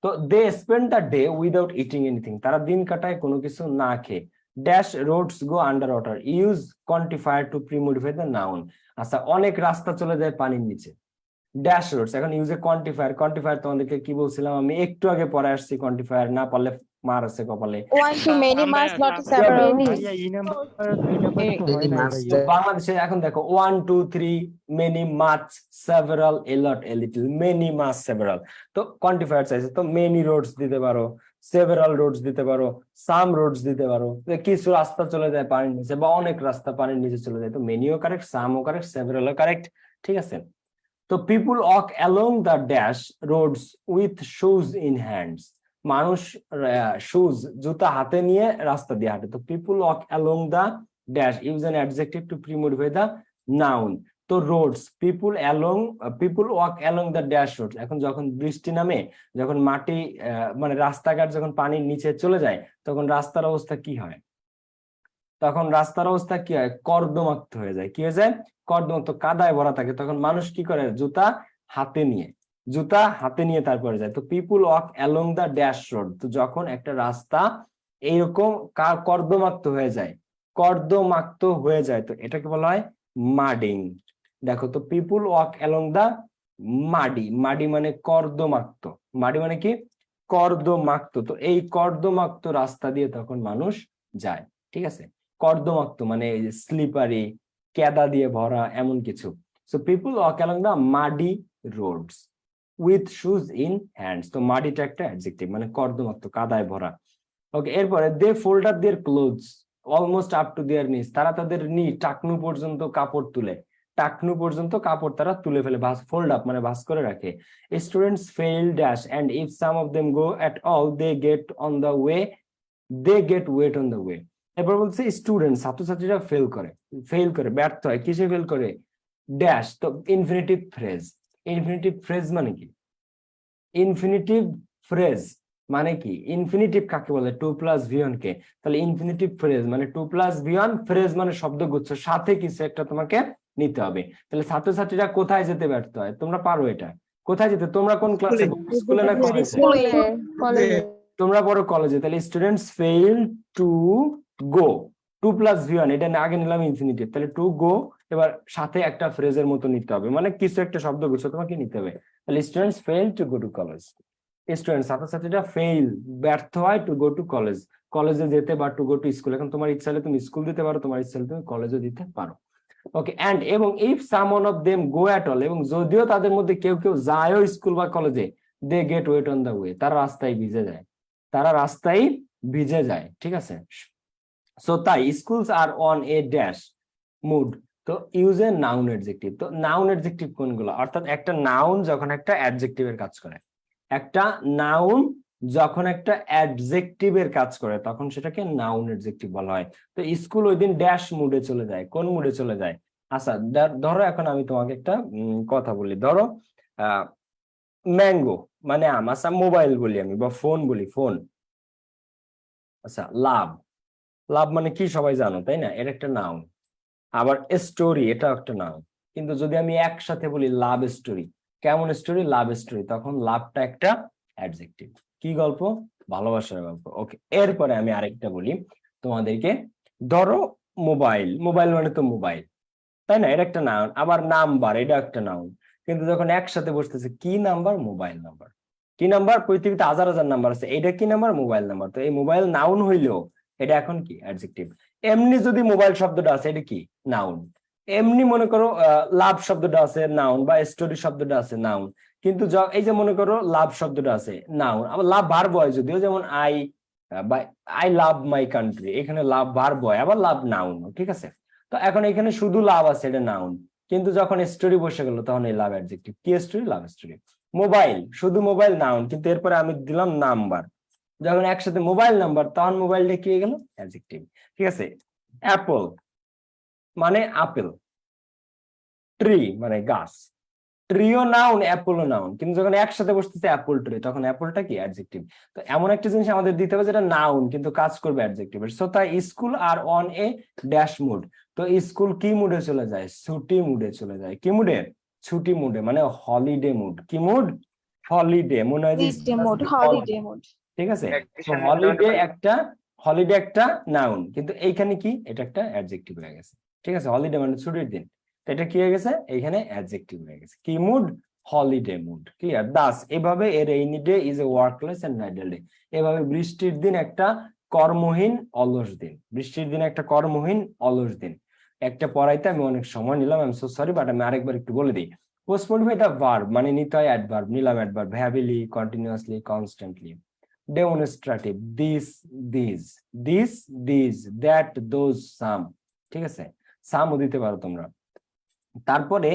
তো they spend the day without eating anything, তারা দিন কাটায় কোনো কিছু না খেয়ে। Dash roads go under water, use quantifier to premodify the noun. আচ্ছা, অনেক রাস্তা চলে যায় পানির নিচে। ড্যাশ রোডস, এখন ইউজে কোয়ান্টিফায়ার, কোয়ান্টিফায়ার তোমাদেরকে কি বলছিলাম আমি একটু আগে পড়ে আসছি, কোয়ান্টিফায়ার না পারলে মার আছে কপালে। One to many আমরা mass, not to several. ভাইয়া এই নাম্বার তো হয় না ভাইয়া। বাংলাদেশে এখন দেখো 1 2 3 many, much, several, a lot, a little, many, much, several. তো কোয়ান্টিফায়ার চাইছে, তো মেনি রোডস দিতে পারো, সেভারাল রোডস দিতে পারো, সাম রোডস দিতে পারো, কিছু রাস্তা চলে যায় পানির নিচে বা অনেক রাস্তা পানির নিচে চলে যায়। তো মেনিও কারেক্ট, সামও কারেক্ট, সেভারালও কারেক্ট, ঠিক আছে। তো people walk along the dash roads with shoes in hands, মানুষ শুজ, জুতা হাতে নিয়ে রাস্তা দিয়ে হাঁটে। তো people walk along the dash, use an adjective to premodify the noun. তো roads, people walk along the dash roads, এখন যখন বৃষ্টি নামে, যখন মাটি মানে রাস্তাঘাট যখন পানির নিচে চলে যায়, তখন রাস্তার অবস্থা কি হয়? তখন রাস্তার অবস্থা কি হয়? কর্দমাক্ত হয়ে যায়। কি হয়ে যায়? কর্দমাক্ত, কাদায় ভরা থাকে। তখন মানুষ কি করে? জুতা হাতে নিয়ে তারপরে যায়। তো people walk along the dash road, তো যখন একটা রাস্তা এইরকম কর্দমাক্ত হয়ে যায়, তো এটাকে বলা হয় মাডিং। দেখো, তো people walk along the muddy মানে কর্দমাক্ত, মাটি মানে কি? কর্দমাক্ত। তো এই কর্দমাক্ত রাস্তা দিয়ে তখন মানুষ যায়, ঠিক আছে। কর্দমাক্ত মানে স্লিপারি, কেদা দিয়ে ভরা, এমন কিছু। So people walk along the muddy roads with shoes in hands. তো মাডিটা একটা অ্যাডজেক্টিভ, মানে কর্দমাক্ত, কাদায় ভরা। ওকে, এরপরে they fold up their clothes almost up to their knees, তারা তাদের টাকনু পর্যন্ত কাপড় তুলে, তারা তুলে ফেলে, ফোল্ড আপ মানে ভাঁজ করে রাখে। Students fail dash and if some of them go at all they get wet on the way. এরপর বলছে স্টুডেন্ট, ছাত্রছাত্রীরা ফেল করে, ব্যর্থ হয়। কিসে ফেল করে? ড্যাশ। তো ইনফিনিটিভ ফ্রেজ মানে কি? ইনফিনিটিভ কাকে বলে? 2+V1 কে। তাহলে ইনফিনিটিভ ফ্রেজ মানে 2+V1, ফ্রেজ মানে শব্দগুচ্ছ, সাথে কিছু একটা তোমাকে নিতে হবে। তাহলে ছাত্রছাত্রীরা কোথায় যেতে ব্যর্থ হয়? তোমরা পারো এটা। কোথায় যেতে? তোমরা কোন ক্লাসে? স্কুলে না কলেজে? College. তোমরা পড়ো কলেজে। তাহলে students fail to go, 2+V1, এটা আগে নিলাম ইনফিনিটিভ, তাহলে টু গো, এবার সাথে একটা ফ্রেজের মতো নিতে হবে, মানে কিছু একটা শব্দগুচ্ছ তোমাকে নিতে হবে। তাহলে students fail to go to college, ছাত্রছাত্রীরা ফেইল, ব্যর্থ হয়, টু গো টু কলেজ, কলেজে যেতে, বা টু গো টু স্কুল। এখন তোমার ইচ্ছা হলে তুমি স্কুল দিতে পারো, তোমার ইচ্ছা হলে তুমি কলেজে দিতে পারো। ওকে, এন্ড এবং if some one of them go at all, এবং যদিও তাদের মধ্যে কেউ যায়ও স্কুল বা কলেজে, they get wet on the way, তারা রাস্তায় ভিজে যায়, ঠিক আছে। সো তাই schools are on a dash mood. তো ইউজ এ নাউন অ্যাডজেক্টিভ। তো নাউন অ্যাডজেক্টিভ কোনগুলো? অর্থাৎ একটা নাউন যখন একটা অ্যাডজেক্টিভের কাজ করে, তখন সেটাকে নাউন অ্যাডজেক্টিভ বলা হয়। তো স্কুল ওই দিন ড্যাশ মুডে চলে যায়। কোন মুডে চলে যায়? আচ্ছা, ধরো এখন আমি তোমাকে একটা কথা বলি। ধরো ম্যাঙ্গো মানে আম। আচ্ছা, মোবাইল বলি আমি, বা ফোন বলি, ফোন। আচ্ছা, লাভ মানে কি সবাই জানো, তাই না? এটা একটা নাউন। আবার স্টোরি, এটা একটা নাউন। কিন্তু যদি আমি একসাথে বলি লাভ স্টোরি, কেমন স্টোরি? লাভ স্টোরি, তখন লাভটা একটা অ্যাডজেক্টিভ। কি গল্প? ভালোবাসার গল্প। ওকে, এরপরে আমি আরেকটা বলি তোমাদেরকে। ধরো মোবাইল মানে তো মোবাইল, তাই না? এটা একটা নাউন। আবার নাম্বার, এটা একটা নাউন। কিন্তু যখন একসাথে বসতেছে, কি নাম্বার? Mobile number. কি নাম্বার? পৃথিবীতে হাজার হাজার নাম্বার আছে, এটা কি নাম্বার? Mobile number. তো এই মোবাইল নাউন হইলেও এটা এখন কি? অ্যাডজেক্টিভ। এমনি যদি মোবাইল শব্দটা আছে, এটা কি? নাউন। এমনি মনে করো লাভ শব্দটা আছে, নাউন। বা স্টোরি শব্দটা আছে, নাউন। কিন্তু এই যে মনে করো লাভ শব্দটা আছে, নাউন। আবার লাভ ভার্ব হয় যদিও, যেমন আই লাভ মাই কান্ট্রি, এখানে লাভ ভার্ব হয়, আবার লাভ নাউন, ঠিক আছে। তো এখন এখানে শুধু লাভ আছে, এটা নাউন। কিন্তু যখন স্টোরি বসে গেল, তখন এই লাভ অ্যাডজেক্টিভ। কি স্টোরি? Love story. মোবাইল, শুধু মোবাইল, নাউন। কিন্তু এরপরে আমি দিলাম নাম্বার, যখন একসাথে মোবাইল নাম্বার, তখন মোবাইলটা কি হয়ে গেল? অ্যাডজেক্টিভ, ঠিক আছে। অ্যাপল মানে আপেল, ট্রি মানে গাছ, ট্রিও নাউন, অ্যাপলও নাউন, কিন্তু যখন একসাথে বসতেছে অ্যাপল ট্রি, তখন অ্যাপলটা কি অ্যাডজেক্টিভ। তো এমন একটা জিনিস আমাদের দিতে হবে যেটা নাউন কিন্তু কাজ করবে অ্যাডজেক্টিভ। সো তাই school are on a dash mood. তো স্কুল কি মুডে চলে যায়? ছুটি মুডে চলে যায়। কি মুডে? ছুটি মুডে, মানে হলিডে মুড। কি মুড? হলিডে। মনে হয় যে Holiday mode, holiday mode. ঠিক আছে। তো Addition হলিডে মোটামুটি একটা, হলিডে একটা নাউন, কিন্তু এইখানে কি এটা একটা অ্যাডজেক্টিভ হয়ে গেছে। ঠিক আছে, হলিডে মানে ছুটির দিন, তো এটা কি হয়ে গেছে এইখানে অ্যাডজেক্টিভ হয়ে গেছে। কি mood? Holiday mood. Clear? Thus এভাবে a rainy day is a workless and an idle day, এভাবে বৃষ্টির দিন একটা কর্মহীন অলস দিন। বৃষ্টির দিন একটা কর্মহীন অলস দিন। একটা পড়াইতে আমি অনেক সময় নিলাম, I am so sorry, but আমি আরেকবার একটু বলে দিই। পোস্ট মডিফাইড ভার্ব মানে নিতে হয় অ্যাডভার্ব, নিলাম adverb, heavily, continuously, constantly. Demonstrative this, this, that, those, some. ঠিক আছে, সামও দিতে পারো তোমরা। তারপরে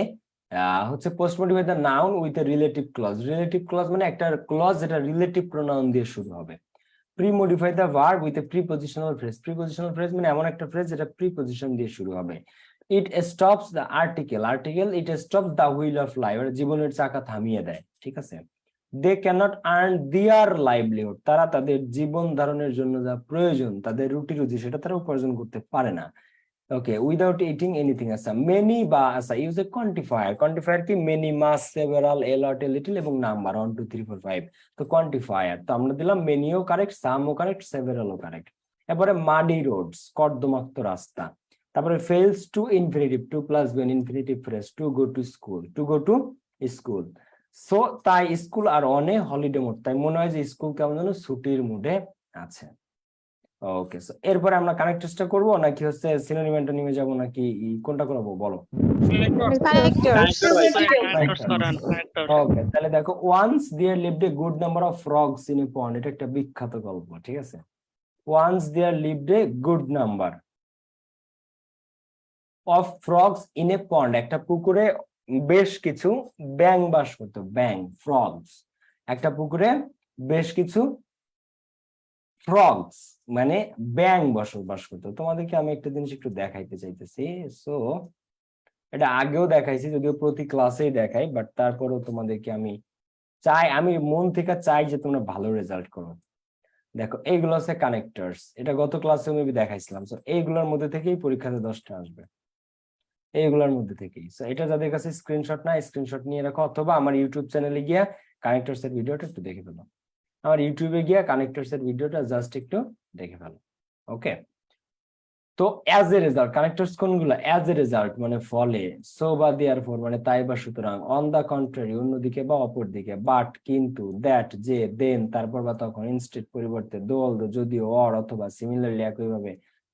হচ্ছে post modify the noun with a relative clause. Relative clause মানে একটা ক্লজ যেটা রিলেটিভ প্রোনাউন দিয়ে শুরু হবে। Pre modify the verb with a prepositional phrase. Prepositional phrase মানে এমন একটা ফ্রেজ যেটা প্রিপজিশন দিয়ে শুরু হবে। It stops the article, it stops the wheel of life, জীবনের চাকা থামিয়ে দেয়। ঠিক আছে। দে ক্যানট আর্ন দেয়ার লাইভলিহুড, তারা তাদের জীবন ধারণের জন্য যা প্রয়োজন, তাদের রুটি রুজি, সেটা তারা উপার্জন করতে পারে না। Okay, without eating anything. আচ্ছা, মেনি বা আচ্ছা ইউজ এ কোয়ান্টিফায়ার। কোয়ান্টিফায়ার কি? Many, much, several, a lot, a little এবং নাম্বার 1 2 3 4 5। তো কোয়ান্টিফায়ার, তো আমরা দিলাম মেনিও কারেক্ট, সামও কারেক্ট, সেভারালও কারেক্ট। এরপরে মাডি রোডস, কর্দমাক্ত রাস্তা। তারপরে ফেলস to infinitive, to plus bare infinitive phrase, to go to school, to go to school. So তাই school are on a holiday mood, তাই মনে হয় যে স্কুল কেমন যেন ছুটির মুডে আছে। ওকে, সো এরপরে আমরা কানেক্টরসটা করব নাকি হচ্ছে সিনোনিম অ্যান্টোনিমে যাব, নাকি কোনটা করব বলো? Connectors. ওকে, তাহলে দেখো, once there lived a good number of frogs in a pond, এটা একটা বিখ্যাত গল্প। ঠিক আছে, once there lived a good number of frogs in a pond, একটা পুকুরে বেশ কিছু ব্যাঙ বাস করতো। ব্যাঙ, ফ্রগস। একটা পুকুরে বেশ কিছু ফ্রগস মানে ব্যাঙ বসবাস করতো। তোমাদেরকে আমি একটা জিনিস একটু দেখাইতে চাইতেছি। সো এটা আগেও দেখাইছি, যদিও প্রতি ক্লাসেই দেখাই, বাট তারপরেও তোমাদেরকে আমি চাই, আমি মন থেকে চাই যে তোমরা ভালো রেজাল্ট করো। দেখো, এইগুলো হচ্ছে কানেক্টরস, এটা গত ক্লাসে মেবি দেখাইছিলাম। সো এইগুলোর মধ্যে থেকেই পরীক্ষাতে 10টা আসবে, এইগুলোর মধ্যে থেকেই। সো এটা যাদের কাছে স্ক্রিনশট না, স্ক্রিনশট নিয়ে রাখো, অথবা আমার ইউটিউব চ্যানেলে গিয়া কানেক্টরস এর ভিডিওটা একটু দেখে ফেলো। আমার ইউটিউবে গিয়া কানেক্টরস এর ভিডিওটা জাস্ট একটু দেখে ফেলো। ওকে, তো অ্যাজ এ রেজাল্ট, কানেক্টরস কোনগুলো? অ্যাজ এ রেজাল্ট মানে ফলে, সো বা দেয়ারফর মানে তাই বা সুতরাং, অন দা কন্ট্রারি অন্যদিকে বা অপর দিকে, বাট কিন্তু, দ্যাট যে, দেন তারপর বা তখন, ইনস্টেড পরিবর্তে, দোল যদিও, অর অথবা, সিমিলারলি একইভাবে,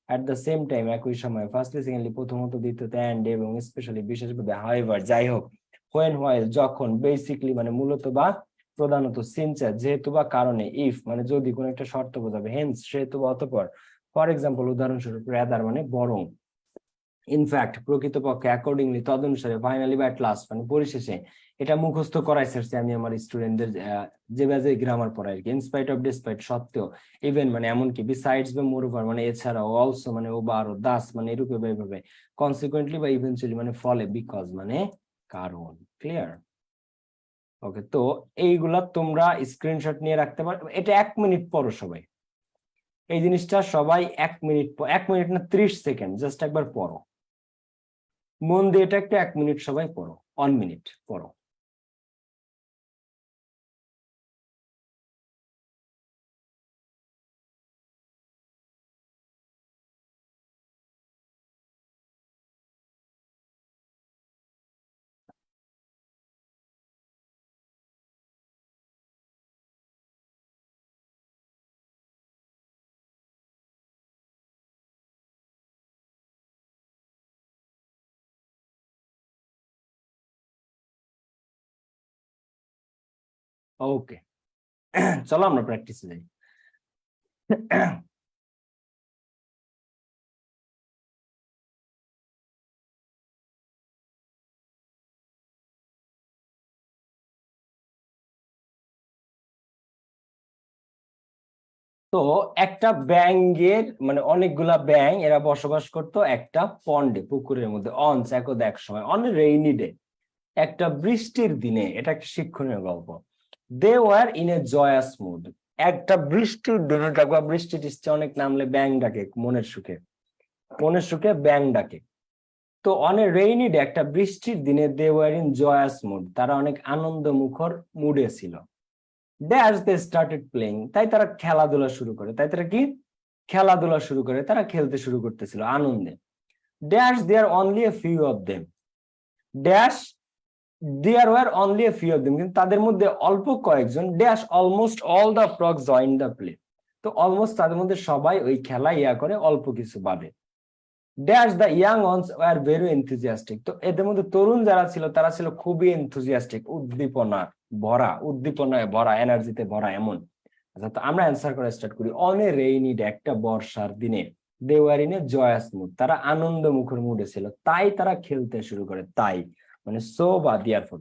অ্যাট দ্য সেম টাইম একই সময়, ফার্স্টলি সেকেন্ডলি প্রথমত, দ্বিতীয়ত, অ্যান্ড এবং স্পেশালি বিশেষভাবে, হাউএভার যাই হোক, হোয়েন হোয়াইল যখন, বেসিকলি মানে মূলত বা প্রধানত, সিনচার যেহেতু বা কারণে, ইফ মানে যদি কোনো একটা শর্ত বোঝাবে, হেন্স সেহেতু বা অতঃপর, ফর এক্সাম্পল উদাহরণস্বরূপ, রেদার মানে বরং, ইনফ্যাক্ট প্রকৃতপক্ষে, অ্যাকর্ডিংলি তদনুসারে, ফাইনালি বা এট লাস্ট মানে পরিশেষে। এটা মুখস্থ করাইছি আমি আমার স্টুডেন্টদের যে ব্যাচে গ্রামার পড়াই আর কি। ইনস্পাইট অফ, ডিসপাইট সত্ত্বেও, ইভেন মানে এমনকি, বিসাইডস বা মোরওভার মানে এছাড়াও, অলসো মানে ও বা আরো, দাস মানে এরূপে বা এইভাবে, কনসিকুয়েন্টলি বা ইভেনচুয়ালি মানে ফলে, বিকজ মানে কারণ। ক্লিয়ার? ওকে, তো এইগুলা তোমরা স্ক্রিনশট নিয়ে রাখতে পারো। এটা 1 মিনিট পড়ো সবাই, এই জিনিসটা সবাই 1 মিনিট, 1 মিনিট না 30 সেকেন্ড জাস্ট একবার পড়ো মন দিয়ে, এটা একটা 1 মিনিট সবাই পড়ো, 1 মিনিট পড়ো। ওকে, চলো আমরা প্র্যাকটিসে যাই। তো একটা ব্যাঙের মানে অনেকগুলা ব্যাঙ এরা বসবাস করতো একটা পন্ডে, পুকুরের মধ্যে। অনস একদা এক সময়, অন রেইনি ডে, একটা বৃষ্টির দিনে। এটা একটা শিক্ষণীয় গল্প। They were in a joyous mood. একটা বৃষ্টির দিনে দেখবা বৃষ্টি টিষ্টি অনেক নামলে ব্যাঙ ডাকে মনের সুখে, মনের সুখে ব্যাঙ ডাকে। তো অন এ রেইনি ডে, একটা বৃষ্টির দিনে they were in joyous mood, তারা অনেক আনন্দ মুখর মুডে ছিল। ড্যাশ দে স্টার্টেড প্লেইং, তাই তারা খেলাধুলা শুরু করে। তাই তারা কি খেলাধুলা শুরু করে, তারা খেলতে শুরু করতেছিল আনন্দে। Dash there only a few of them, dash there were only a few of them, কিন্তু তাদের মধ্যে অল্প কয়েকজন। Dash almost all the frogs join the play, তো অলমোস্ট তাদের মধ্যে সবাই ওই খেলা করে, অল্প কিছু বাদে। Dash the young ones were very enthusiastic, তো এদের মধ্যে তরুণ যারা ছিল তারা ছিল খুবই এনথুজিয়াস্টিক, উদ্দীপনায় ভরা, এনার্জিতে ভরা এমন। আচ্ছা, তো আমরা অ্যান্সার করা স্টার্ট করি। অন এ রেইনি ডে, একটা বর্ষার দিনে। They were in a joyous mood, তারা আনন্দ মুখর মুডে ছিল, তাই তারা খেলতে শুরু করে। তাই মানে সো বা দেয়ারফর,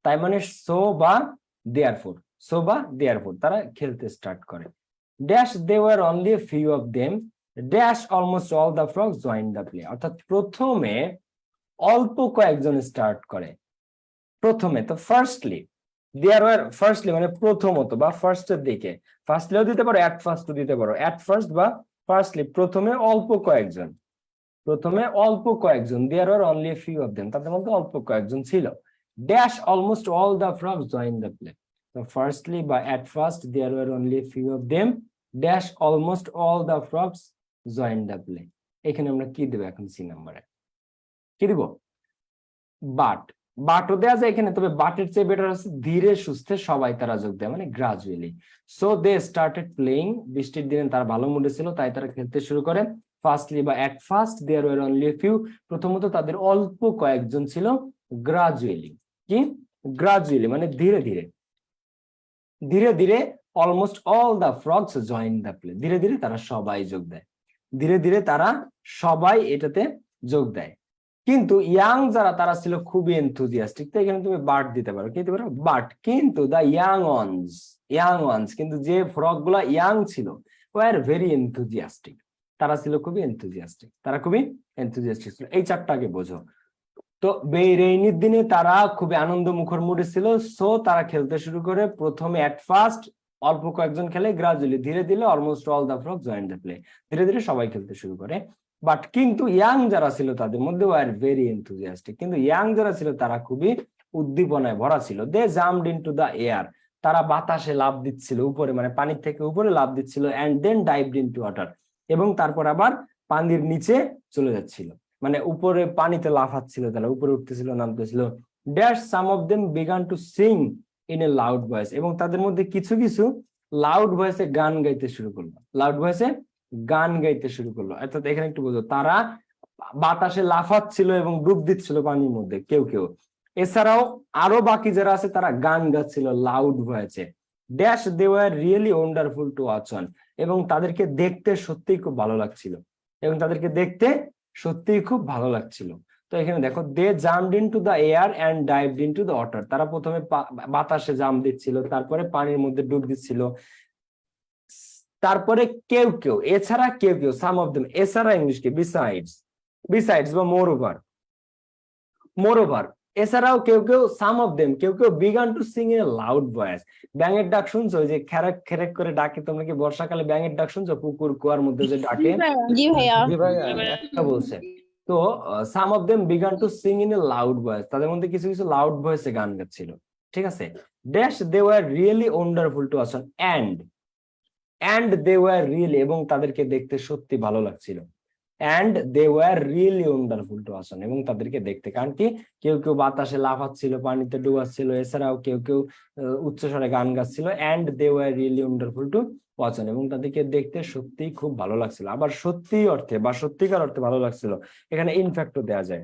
তাই মানে সো বা দেয়ারফর, সো বা দেয়ারফর তারা খেলতে স্টার্ট করে। Dash they were only a few of them, dash almost all the frogs join the play, অর্থাৎ প্রথমে অল্প কয়েকজন স্টার্ট করে। প্রথমে তো ফার্স্টলি, দেয়ার ওয়ার ফার্স্টলি মানে প্রথমত বা ফার্স্টের দিকে, ফার্স্টলিও দিতে পারো, অ্যাট ফার্স্টও দিতে পারো, অ্যাট ফার্স্ট বা ফার্স্টলি, প্রথমে অল্প কয়েকজন, প্রথমে অল্প কয়েকজন। There were only a few of them, তাদের মধ্যে অল্প কয়েকজন ছিল। Dash almost all the frogs join the play, তো ফার্স্টলি বা at first, there were only a few of them, dash almost all the frogs join the play. এখানে আমরা কি দেবো এখন? সি নাম্বারে কি দিব? বাট, বাটও দেওয়া যায় এখানে, তবে বাটের চেয়ে বেটার আছে ধীরে সুস্থে সবাই তারা যোগ দেয়, মানে gradually. So they started playing, বৃষ্টির দিনে তারা ভালো মুডে ছিল তাই তারা খেলতে শুরু করে। ফার্স্টলি বা at first, there were only a few, প্রথমত তাদের অল্প কয়েকজন ছিল। গ্রাজুয়ালি, কি গ্রাজুয়ালি মানে ধীরে ধীরে, ধীরে ধীরে। Almost all the frogs join the play, ধীরে ধীরে তারা সবাই যোগ দেয়, ধীরে ধীরে তারা সবাই এটাতে যোগ দেয়। কিন্তু ইয়াং যারা তারা ছিল খুবই এনথুজিয়াস্টিক, তো এখানে তুমি বাট দিতে পারো, কি দিতে পারো? বাট। কিন্তু দ্য ইয়াং ওয়ান্স কিন্তু যে ফ্রগ গুলা ইয়াং ছিল, ওয়ার ভেরি এনথুজিয়াস্টিক, তারা ছিল খুবই এনথুজিয়াস্টিক, তারা খুবই এনথুজিয়াস্টিক ছিল। এই চারটাকে বোঝো। তো রেইনির দিনে তারা খুবই আনন্দ মুখর মুডে ছিল, সো তারা খেলতে শুরু করে। প্রথমে অ্যাট ফার্স্ট অল্প কয়েকজন খেলে, গ্রাজুয়ালি ধীরে ধীরে, almost all the frogs join the play, ধীরে ধীরে সবাই খেলতে শুরু করে। বাট কিন্তু ইয়াং যারা ছিল তাদের মধ্যে ওয়ার ভেরি এনথুজিয়াস্টিক, কিন্তু ইয়াং যারা ছিল তারা খুবই উদ্দীপনায় ভরা ছিল। দে জাম্পড ইনটু দ্য এয়ার, তারা বাতাসে লাফ দিচ্ছিল উপরে, মানে পানির থেকে উপরে লাফ দিচ্ছিল। এন্ড দেন ডাইভড ইনটু ওয়াটার, এবং তারপর আবার পানির নিচে চলে যাচ্ছিল, মানে উপরে পানিতে লাফাচ্ছিল, তারা উপরে উঠতেছিল নামতেছিল। Dash some of them began to sing in a loud voice, এবং তাদের মধ্যে কিছু কিছু লাউড ভয়েসে গান গাইতে শুরু করলো, লাউড ভয়েসে গান গাইতে শুরু করলো। অর্থাৎ এখানে একটু বোঝো, তারা বাতাসে লাফাচ্ছিল এবং ডুব দিচ্ছিল পানির মধ্যে কেউ কেউ। এছাড়াও আরো বাকি যারা আছে তারা গান গাচ্ছিল লাউড ভয়েসে। Dash they were really wonderful to watch on, এবং তাদেরকে দেখতে সত্যিই খুব ভালো লাগছিল, এবং তাদেরকে দেখতে সত্যিই খুব ভালো লাগছিল। তো এখানে দেখো, they jumped into the air and dived into the water, তারা প্রথমে বাতাসে জাম্প দিচ্ছিল, তারপরে পানির মধ্যে ডুব দিচ্ছিল। তারপরে কেউ কেউ, এছাড়া কেউ কেউ, সাম অফ দেম, এছাড়া ইংলিশকে বিসাইডস, বিসাইডস বা মোর ওভার, মোর ওভার, এছাড়াও কেউ কেউ, সাম অফ দেম কেউ কেউ, began to Singh A loud voice, ব্যাঙের ডাক শুনছো? যে খেরেক খেরেক করে ডাকে, তোমরা কি বর্ষাকালে ব্যাঙের ডাক শুনছো? পুকুর কুয়ার মধ্যে যে ডাকে, জি ভাইয়া। জি ভাইয়া। একটা বলছে। তো some of them began to sing in a loud voice, তাদের মধ্যে কিছু কিছু লাউড ভয়েসে গান গাচ্ছিল, ঠিক আছে। Dash they were really wonderful to watch on, and they were really, এবং তাদেরকে দেখতে সত্যি ভালো লাগছিল। And they were really wonderful to watch on, এবং তাদেরকে দেখতে, কারণ কি কেউ কেউ বাতাসে লাফাচ্ছিল, পানিতে ডুবাচ্ছিল, এছাড়াও কেউ কেউ উচ্চস্বরে গান গাচ্ছিল। And they were really wonderful to watch on, এবং তাদেরকে দেখতে সত্যিই খুব ভালো লাগছিল। আবার সত্যি অর্থে বা সত্যিকার অর্থে ভালো লাগছিল, এখানে ইনফ্যাক্টও দেওয়া যায়।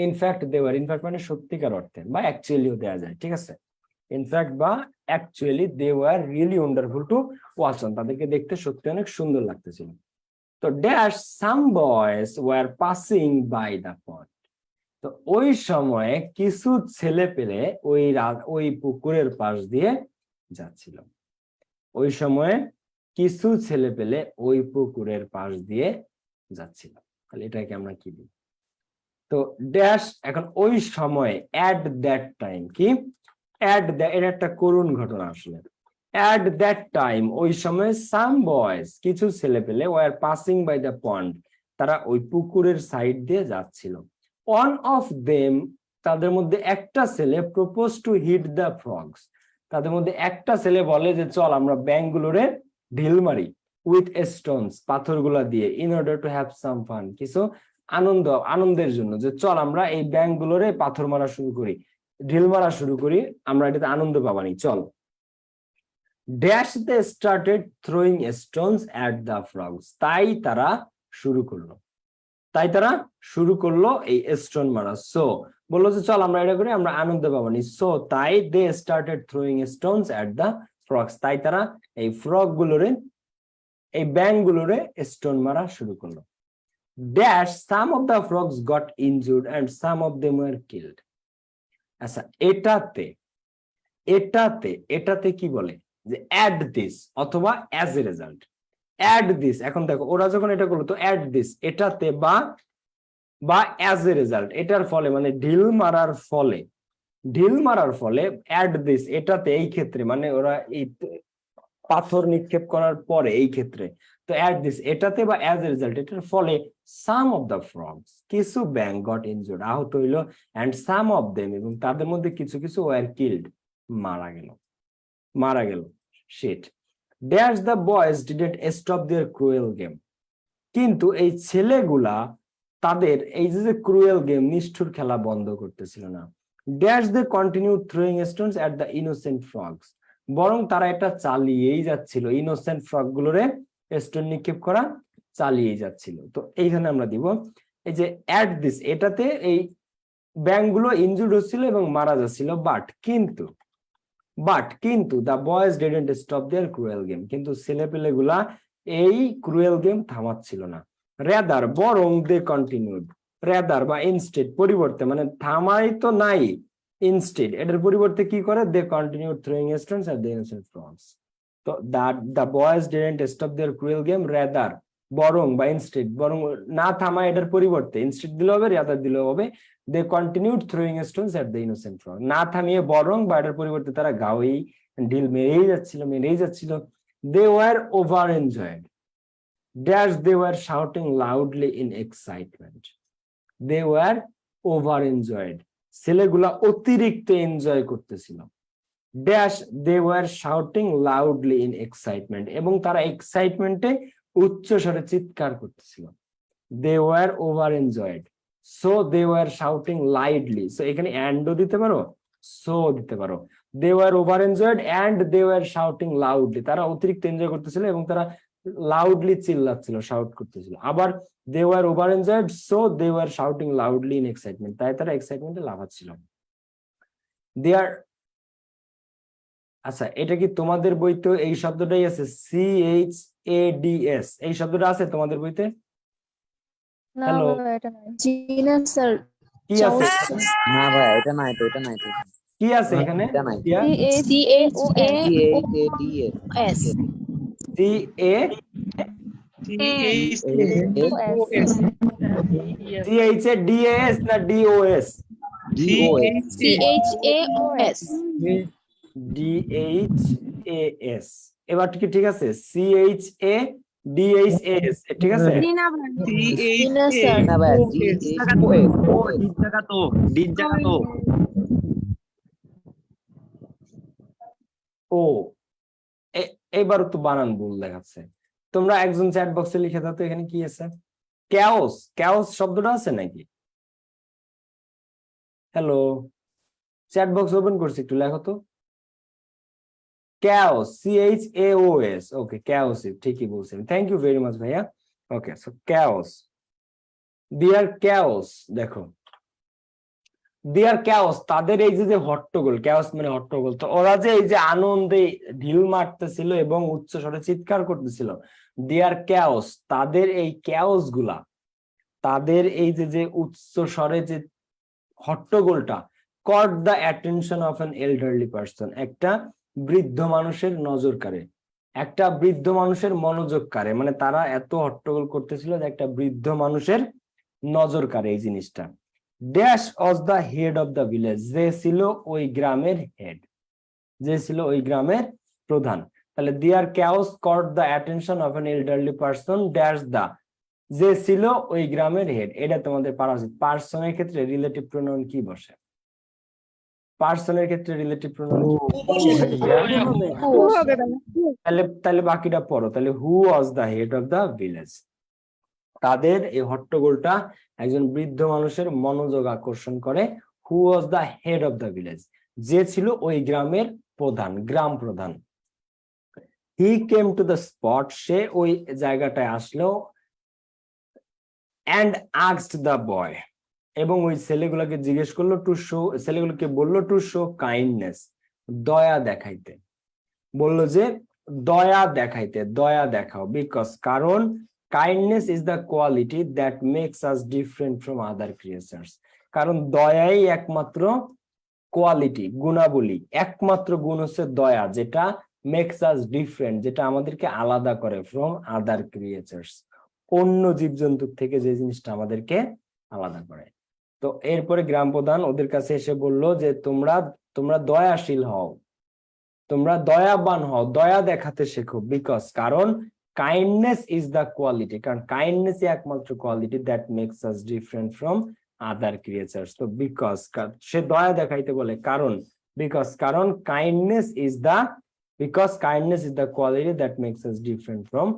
ইনফ্যাক্ট দে ওয়ার, ইনফ্যাক্ট মানে সত্যিকার অর্থে, বা অ্যাকচুয়ালিও দেওয়া যায়, ঠিক আছে। ইনফ্যাক্ট বা actually, they were really wonderful to watch on, তাদেরকে দেখতে সত্যি অনেক সুন্দর লাগতেছিল। তো dash some boys were passing by the pond, তো ওই সময়ে কিছু ছেলে পেলে ওই পুকুরের পাশ দিয়ে যাচ্ছিল। ওই সময়ে কিছু ছেলে পেলে ওই পুকুরের পাশ দিয়ে যাচ্ছিল। তাহলে এটাকে আমরা কি দিই? তো ড্যাশ, এখন ওই সময় অ্যাট দ্যাট টাইম, কি অ্যাট দ্যাট, এটা একটা করুণ ঘটনা আসলে। অ্যাট দ্যাট টাইম, ওই সময় সাম বয়েজ, কিছু ছেলে পেলে were passing by the pond, তারা ওই পুকুরের সাইড দিয়ে যাচ্ছিল। ওয়ান অফ দেম, তাদের মধ্যে একটা ছেলে propose to hit the frogs, তাদের মধ্যে একটা ছেলে বলে যে চল আমরা ব্যাঙগুলোরে ঢিল মারি, উইথ স্টোনস, পাথরগুলা দিয়ে, in order to have some fun, কিছু আনন্দের জন্য, যে চল আমরা এই ব্যাঙগুলোরে পাথর মারা শুরু করি, ঢিল মারা শুরু করি, আমরা এটাতে আনন্দ পাবানি, চল। Dash they started throwing stones at the frogs, তাই তারা শুরু করলো এই স্টোন মারা। সো বললো যে চল আমরা এটা করি, আমরা আনন্দ পাবানি। সো তাই they started throwing stones at the frogs, তাই তারা এই ফ্রগ গুলোরে, এই ব্যাঙগুলোরে স্টোন মারা শুরু করলো। Dash some of the frogs got injured and some of them were killed. আচ্ছা, এটাতে কি বলে যে অ্যাট দিস অথবা as a result. At this, এখন দেখো ওরা যখন এটা করলো, তো অ্যাট দিস এটাতে বা অ্যাজ এ রেজাল্ট, এটার ফলে, মানে ঢিল মারার ফলে অ্যাট দিস এটাতে, এই ক্ষেত্রে মানে ওরা এই পাথর নিক্ষেপ করার পরে এই ক্ষেত্রে, তো অ্যাট দিস এটাতে বা অ্যাজ এ রেজাল্ট এটার ফলে সাম অফ দ্য ফ্রগস, কিছু ব্যাঙ গট ইনজুর্ড, আহত হইলো, অ্যান্ড সাম অফ দেম, এবং তাদের মধ্যে কিছু ওয়ার কিল্ড, মারা গেল। Shit. Dash the boys didn't stop their cruel game, কিন্তু এই ছেলেগুলা তাদের এই যে ক্রুয়েল গেম, নিষ্ঠুর খেলা বন্ধ করতেছিল না। Dash they continue throwing stones at the innocent frogs, বরং তারা এটা চালিয়েই যাচ্ছিল, ইনোসেন্ট ফ্রগ গুলোরে স্টোন নিক্ষেপ করা চালিয়েই যাচ্ছিল। তো এইখানে আমরা দিব এই যে অ্যাট দিস, এটাতে এই ব্যাঙগুলো ইনজুর্ড হচ্ছিল এবং মারা যাচ্ছিল, বাট কিন্তু the boys didn't stop their cruel game, কিন্তু ছেলেপেলেগুলা এই ক্রুয়েল গেম থামাচ্ছিল না। রেদার, বরং দে কন্টিনিউড, রেদার বা ইনস্টেড, পরিবর্তে, মানে থামাই তো নাই, ইনস্টেড এটার পরিবর্তে কি করে, they continued throwing stones at the innocent frogs. তো the boys didn't stop their cruel game, rather, বরং বা ইনস্টেড, বরং না থামায়, এটার পরিবর্তে ইনস্টেড দিলে হবে, রেদার দিলে হবে, they continued throwing stones at the innocent frog, না থামিয়ে বরং বা এটার পরিবর্তে তারা গাওয়েই ঢিল মেরেই যাচ্ছিল। They were over enjoyed, dash they were shouting loudly in excitement, they were over enjoyed, ছেলেগুলা অতিরিক্ত এনজয় করতেছিল। Dash they were shouting loudly in excitement, এবং তারা এক্সাইটমেন্টে উচ্চ স্বরে চিৎকার করতেছিল। They were over enjoyed, so they were shouting loudly, so এখানে অ্যান্ডও দিতে পারো, সো দিতে পারো। They were over enjoyed and they were shouting loudly, তারা অতিরিক্ত এনজয় করতেছিল এবং তারা লাউডলি চিল্লাচ্ছিল, শাউট করতেছিল। আবার they were over enjoyed, so they were shouting loudly in excitement, তাই তারা এক্সাইটমেন্টে লাফাচ্ছিল। দে আর, আচ্ছা এটা কি তোমাদের বইতে এই শব্দটাই আছে, CHADS, এই শব্দটা আছে তোমাদের বইতে? হ্যালো, জি না স্যার, কি আছে? না ভাই, এটা নাই তো, কি আছে এখানে? এটা নাই। CHADS CHADS না DOS? DHAS, এবার কি ঠিক আছে? CHADHAS, ঠিক আছে? না ভাই, ও, এবার তো বানান ভুল দেখাচ্ছে। তোমরা একজন চ্যাট বক্সে লিখে দাও তো এখানে কি আছে। ক্যাওস শব্দটা আছে নাকি? হ্যালো, চ্যাট বক্স ওপেন করছি, একটু লেখো তো। ক্যাওস, CHAOS, ওকে, ক্যাওস, ঠিকই বলছেন, থ্যাংক ইউ ভেরি মাচ ভাইয়া। ওকে, সো ক্যাওস, দিয়ার ক্যাওস, দেখো দিয়ার ক্যাওস, তাদের এই যে হট্টগোল, ক্যাওস মানে হট্টগোল, তো ওরা যে এই যে আনন্দে ঢিল মারতেছিল এবং উচ্চ স্বরে চিৎকার করতেছিল, দিয়ার ক্যাওস, তাদের এই ক্যাওস গুলা, তাদের এই যে উচ্চ স্বরে যে হট্টগোলটা, caught the attention of an elderly person, একটা বৃদ্ধ মানুষের নজর কাড়ে। একটা বৃদ্ধ মানুষের মনোযোগ কাড়ে, মানে তারা এত হট্টগোল করতেছিল যে একটা বৃদ্ধ মানুষের নজর কাড়ে এই জিনিসটা। Dash was the head of the village, যে ছিল ওই গ্রামের হেড, যে ছিল ওই গ্রামের প্রধান। তাহলে their chaos caught the attention of an elderly person dash দা, যে ছিল ওই গ্রামের হেড। এটা তোমাদের পারা উচিত। পার্সনের ক্ষেত্রে রিলেটিভ প্রোনাউন কি বসে? পার্সনের ক্ষেত্রে রিলেটিভ প্রোনাউন কি? তাহলে তাহলে বাকিটা পড়ো। তাহলে who was the head of the village, তাদের এই হট্টগোলটা একজন বৃদ্ধ মানুষের মনোযোগ আকর্ষণ করে। Who was the head of the village, যে ছিল ওই গ্রামের প্রধান, গ্রাম প্রধান। He came to the spot, সে ওই জায়গাটায় আসলো। অ্যান্ড আস্কড দ্য বয়, এবং ওই ছেলেগুলোকে জিজ্ঞেস করলো টু শো, ছেলেগুলোকে বললো টু শো কাইন্ডনেস, দয়া দেখাইতে। বললো যে দয়া দেখাইতে, দয়া দেখাও। বিকজ, কারণ kindness is the quality that makes us different from other creatures, কারণ দয়াই একমাত্র কোয়ালিটি, গুণাবলী, একমাত্র গুণ হচ্ছে দয়া, যেটা মেক্স আস ডিফারেন্ট, যেটা আমাদেরকে আলাদা করে ফ্রম আদার ক্রিয়েচার্স, অন্য জীবজন্তুর থেকে যে জিনিসটা আমাদেরকে আলাদা করে। তো এরপরে গ্রাম প্রধান ওদের কাছে এসে বলল যে তোমরা তোমরা দয়াশীল হও, তোমরা দয়াবান হও, দয়া দেখাতে শেখো। বিকজ, কারণ কাইন্ডনেস ইজ দ্য কোয়ালিটি, কারণ কাইন্ডনেস একমাত্র quality that makes us different from other creatures. তো বিকজ, সে দয়া দেখাইতে বলে কারণ, বিকজ, কারণ kindness is the, because kindness is the quality that makes us different from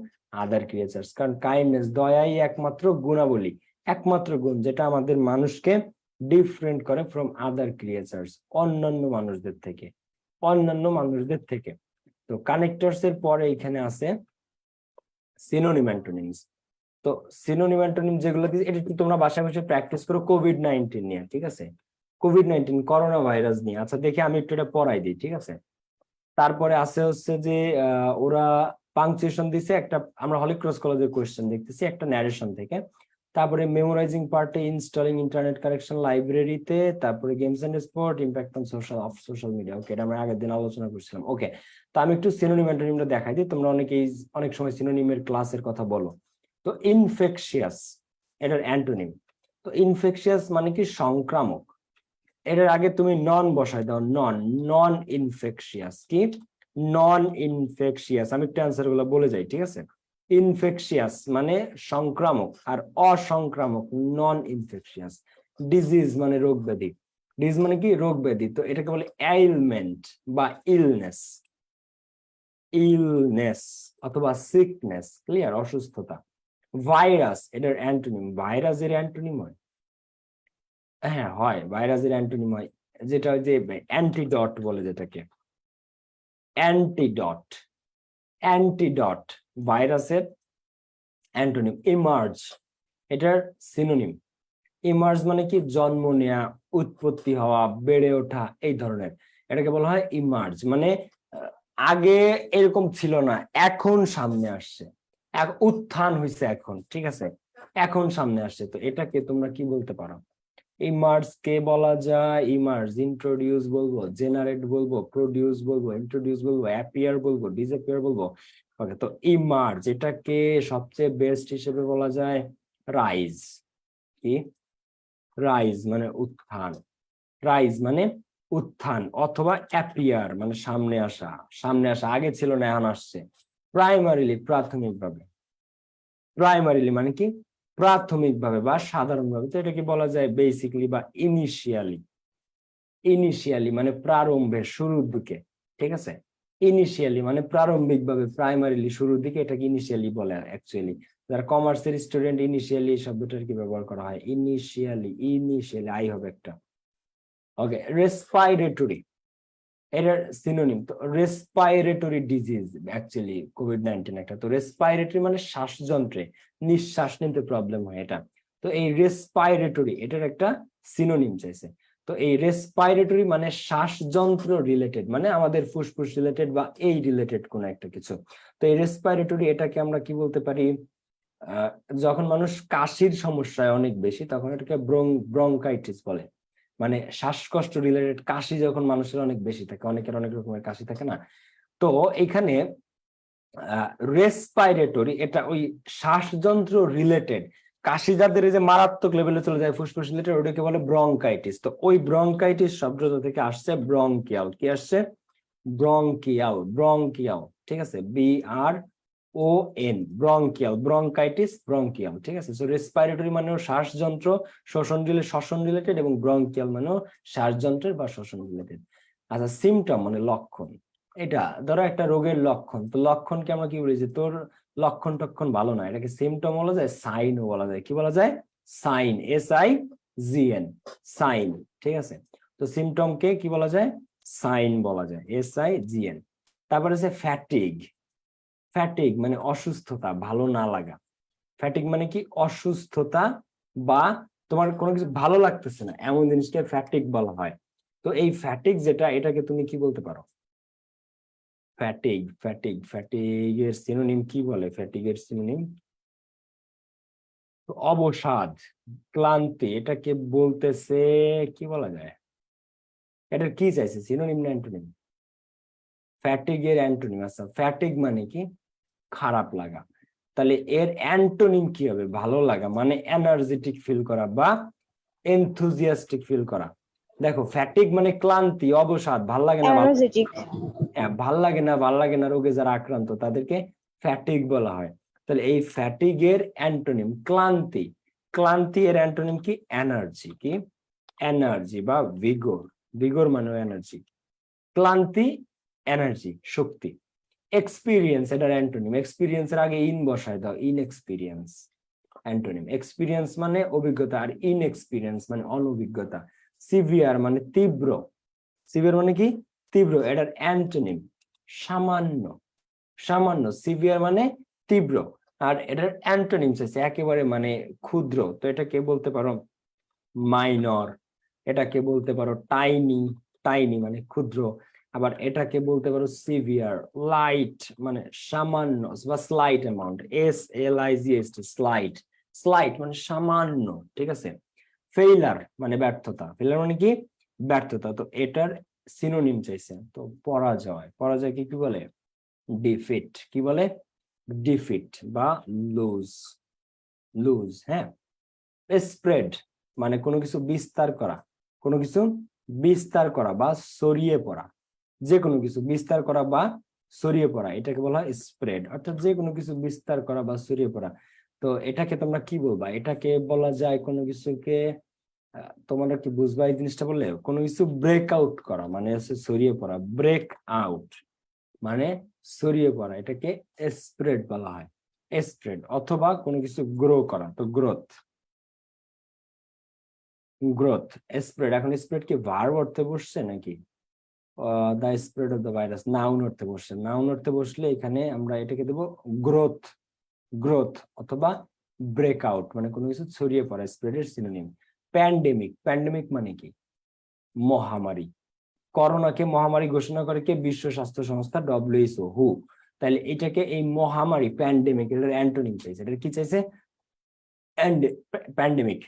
other creatures, কারণ কাইন্ডনেস, দয়াই একমাত্র গুণাবলী, একমাত্র গুণ যেটা আমাদের মানুষকে ডিফারেন্ট করে ফ্রম আদার ক্রিয়েচার্স, অন্যান্য মানুষদের থেকে, অন্যান্য মানুষদের থেকে। তো কানেক্টরস এর পরে এখানে আছে সিনোনিম অ্যান্টোনিমস। তো সিনোনিম অ্যান্টোনিম যেগুলো দিয়েছে এটা একটু তোমরা বাসায় বসে প্র্যাকটিস করো কোভিড-19 নিয়ে, ঠিক আছে? কোভিড-19 করোনা ভাইরাস নিয়ে। আচ্ছা দেখি আমি একটু এটা পড়াই দিই, ঠিক আছে? তারপরে আছে হচ্ছে যে ওরা পাংচুয়েশন দিছে একটা, আমরা হলিক্রস কলেজের কোয়েশ্চেন দেখতেছি একটা ন্যারেশন থেকে। তারপরে মেমোরাইজিং পার্টে ইনস্টলিং ইন্টারনেট কানেকশন লাইব্রেরিতে, তারপরে games and sport, impact on social media. Okay, এটা আমরা আগের দিন আলোচনা করছিলাম। ওকে, তো আমি একটু সিনোনিম অ্যান্টোনিমটা দেখাই দিই। তোমরা অনেকেই অনেক সময় সিনোনিমের ক্লাসের কথা বলো। তো ইনফেকশিয়াস এটার অ্যান্টোনিম। তো ইনফেকশিয়াস মানে কি সংক্রামক। এটার আগে তুমি নন বসাই দাও, নন, নন ইনফেকশিয়াস। কি? নন ইনফেকশিয়াস। আমি একটু অ্যান্সার গুলো বলে যাই, ঠিক আছে? ইনফেকশিয়াস মানে সংক্রামক, আর অসংক্রামক নন ইনফেকশিয়াস। ডিজিজ মানে রোগ ব্যাধি, ডিজিজ মানে কি? রোগ ব্যাধি। তো এটাকে বলে এইলমেন্ট বা ইলনেস, ইলনেস অথবা সিকনেস, ক্লিয়ার? অসুস্থতা। ভাইরাস এটার অ্যান্টোনিম, ভাইরাসের অ্যান্টোনিম হয়, হ্যাঁ হয়, ভাইরাসের অ্যান্টোনিম হয়, যেটা যে অ্যান্টিডট বলে, যেটাকে অ্যান্টিডট, অ্যান্টিডট ভাইরাসের অ্যান্টোনিম। ইমার্জ এটার সিনোনিম। ইমার্জ মানে কি? জন্ম নেয়া, উৎপত্তি হওয়া, বেড়ে ওঠা, এই ধরনের। এটাকে বলা হয় ইমার্জ, মানে আগে এরকম ছিল না, এখন সামনে আসছে, এক উত্থান হয়েছে এখন, ঠিক আছে? এখন সামনে আসছে। তো এটাকে তোমরা কি বলতে পারো? ইমার্জ কে বলা যায়? ইমার্জ ইন্ট্রোডিউস বলবো, জেনারেট বলবো, প্রডিউস বলবো, ইন্ট্রোডিউস বলবো, অ্যাপিয়ার বলবো, ডিসঅ্যাপিয়ার বলবো। ওকে, তো ইমার্জ এটাকে সবচেয়ে বেস্ট হিসেবে বলা যায় রাইজ। কি? রাইজ মানে উত্থান, রাইজ মানে উত্থান, অথবা অ্যাপিয়ার মানে সামনে আসা, সামনে আসা, আগে ছিল না এখন আসছে। প্রাইমারিলি প্রাথমিকভাবে, প্রাইমারিলি মানে কি? প্রাথমিকভাবে বা সাধারণভাবে। তো এটাকে বলা যায় বেসিক্যালি বা ইনিশিয়ালি। ইনিশিয়ালি মানে প্রারম্ভে, শুরুর দিকে, ঠিক আছে? ইনিশিয়ালি মানে প্রারম্ভিকভাবে, প্রাইমারিলি শুরুর দিকে, এটাকে ইনিশিয়ালি বলে অ্যাকচুয়ালি। যারা কমার্সের স্টুডেন্ট, ইনিশিয়ালি শব্দটার কি ব্যবহার করা হয়? ইনিশিয়ালি, ইনিশিয়ালি আই হবে একটা। ওকে, রেসপাইরেটরি এটার সিনোনিম। তো রেসপাইরেটরি ডিজিজ অ্যাকচুয়ালি কোভিড-19 একটা। তো রেসপাইরেটরি মানে শ্বাসযন্ত্রে, নিঃশ্বাস নিতে প্রবলেম হয় এটা। তো এই রেসপাইরেটরি এটার একটা সিনোনিম চাইছে। তো এই রেসপাইরেটরি মানে শ্বাসযন্ত্র রিলেটেড, মানে আমাদের ফুসফুস রিলেটেড বা এই রিলেটেড কোন একটা কিছু। তো এই রেসপাইরেটরি এটাকে আমরা কি বলতে পারি? যখন মানুষ কাশির সমস্যায় অনেক বেশি, তখন এটাকে ব্রঙ্কাইটিস বলে, মানে শ্বাসকষ্ট রিলেটেড কাশি যখন মানুষের অনেক বেশি থাকে, অনেকের অনেক রকমের কাশি থাকে না। তো এখানে রেসপাইরেটরি, এটা ওই শ্বাসযন্ত্র রিলেটেড, কাশি যাদের এই যে মারাত্মক লেভেলে চলে যায় ফুসফুস রিলেটেড, ওটাকে বলে ব্রঙ্কাইটিস। তো ওই ব্রঙ্কাইটিস শব্দটা থেকে আসছে ব্রঙ্কিয়াল, কি আসছে? ব্রঙ্কিয়াল, ব্রঙ্কিয়াল, ঠিক আছে, BRON, ব্রঙ্কিয়াল, ব্রঙ্কাইটিস, ব্রঙ্কিয়াল, ঠিক আছে। সো রেসপাইরেটরি মানেও শ্বাসযন্ত্র, শ্বসন রিলেটেড, এবং ব্রঙ্কিয়াল মানেও শ্বাসযন্ত্রের বা শ্বসন রিলেটেড। আচ্ছা, সিমটম মানে লক্ষণ, এটা ধরো একটা রোগের লক্ষণ, তো লক্ষণকে আমরা কি বলি, যে তোর লক্ষণ টক্ষণ ভালো না, এটাকে সিমটম বলা যায়, সাইনও বলা যায়। কি বলা যায়? সাইন, SIGN, সাইন, ঠিক আছে। তো সিমটমকে কি বলা যায়? সাইন বলা যায়, SIGN। তারপরে আছে ফ্যাটিগ, ফ্যাটিগ মানে অসুস্থতা, ভালো না লাগা। ফ্যাটিগ মানে কি? অসুস্থতা বা তোমার কোনো কিছু ভালো লাগতেছে না, এমন জিনিসকে ফ্যাটিগ বলা হয়। তো এই ফ্যাটিগ যেটা, এটাকে তুমি কি বলতে পারো? ফ্যাটিগ, ফ্যাটিগ, ফ্যাটিগের সিনোনিম কি বলে? ফ্যাটিগের সিনোনিম অবসাদ, ক্লান্তি, এটাকে বলতেছে কি বলা যায়? এটার কি চাইছে, সিনোনিম না অ্যান্টোনিম? ফ্যাটিগের অ্যান্টোনিম। আচ্ছা, ফ্যাটিগ মানে কি? খারাপ লাগা। তাহলে এর অ্যান্টোনিম কি হবে? ভালো লাগা, মানে এনার্জেটিক ফিল করা বা এনথুজিয়াস্টিক ফিল করা। দেখো, ফ্যাটিগ মানে ক্লান্তি, অবসাদ, ভাল লাগে না, Energetic. ভাল লাগে না রোগে যারা আক্রান্ত তাদেরকে ফ্যাটিগ বলা হয়। তাহলে এই ফ্যাটিগের অ্যান্টোনিম ক্লান্তি, ক্লান্তি এর অ্যান্টোনিম কি? এনার্জি, কি? এনার্জি বা ভিগর, ভিগর মানে এনার্জি, ক্লান্তি এনার্জি, শক্তি। এক্সপিরিয়েন্স এটার অ্যান্টোনিম, এক্সপিরিয়েন্সের আগে ইন বসায় দাও, ইনএক্সপিরিয়েন্স, অ্যান্টোনিম। এক্সপিরিয়েন্স মানে অভিজ্ঞতা, আর ইনএক্সপিরিয়েন্স মানে অনভিজ্ঞতা। সিভিয়ার মানে তীব্র, সিভিয়ার মানে কি? তীব্র, এটার অ্যান্টোনিম সামান্য, সামান্য। সিভিয়ার মানে তীব্র, আর এটার অ্যান্টোনিম আছে একেবারে মানে ক্ষুদ্র, তো এটাকে বলতে পারো মাইনর, এটাকে বলতে পারো টাইনি, টাইনি মানে ক্ষুদ্র, আবার এটাকে বলতে পারো সিভিয়ার, লাইট মানে সামান্য বা slight amount, SLIGHT, slight, slight মানে সামান্য, ঠিক আছে। ফেইলার মানে ব্যর্থতা, ফেইলার মানে কি? ব্যর্থতা। তো এটার সিনোনিম চাইছে, তো পরাজয়, পরাজয় কি বলে? ডিফিট, কি বলে? ডিফিট বা লুজ, লুজ, হ্যাঁ। স্প্রেড মানে কোনো কিছু বিস্তার করা, কোনো কিছু বিস্তার করা বা ছড়িয়ে পড়া, যে কোনো কিছু বিস্তার করা বা ছড়িয়ে পড়া, এটাকে বলা হয় স্প্রেড, অর্থাৎ যে কোনো কিছু বিস্তার করা বা ছড়িয়ে পড়া। তো এটাকে তোমরা কি বলবা? এটাকে বলা যায় কোনো কিছুকে, তোমরা কি বুঝবা এই জিনিসটা বললে? কোনো কিছু ব্রেক আউট করা মানে হচ্ছে ছড়িয়ে পড়া, ব্রেক আউট মানে ছড়িয়ে পড়া, এটাকে স্প্রেড বলা হয়, স্প্রেড। অথবা কোনো কিছু গ্রো করা, তো গ্রোথ, গ্রোথ, স্প্রেড। এখন স্প্রেড কি ভার্ব অর্থে বসছে নাকি? The spread of the virus noun অর্থে বসছে, নাউন অর্থে বসলে এখানে আমরা এটাকে দেবো গ্রোথ, গ্রোথ অথবা ব্রেকআউট মানে কোনো কিছু ছড়িয়ে পড়া, স্প্রেডের সিনোনিম। প্যান্ডেমিক, প্যান্ডেমিক মানে কি? মহামারী। করোনাকে মহামারী ঘোষণা করে কে? বিশ্ব স্বাস্থ্য সংস্থা, WHO, হু। তাহলে এটাকে এই মহামারী, প্যান্ডেমিক, এটার অ্যান্টোনিম চাইছে, এটা কি চাইছে? প্যান্ডেমিক।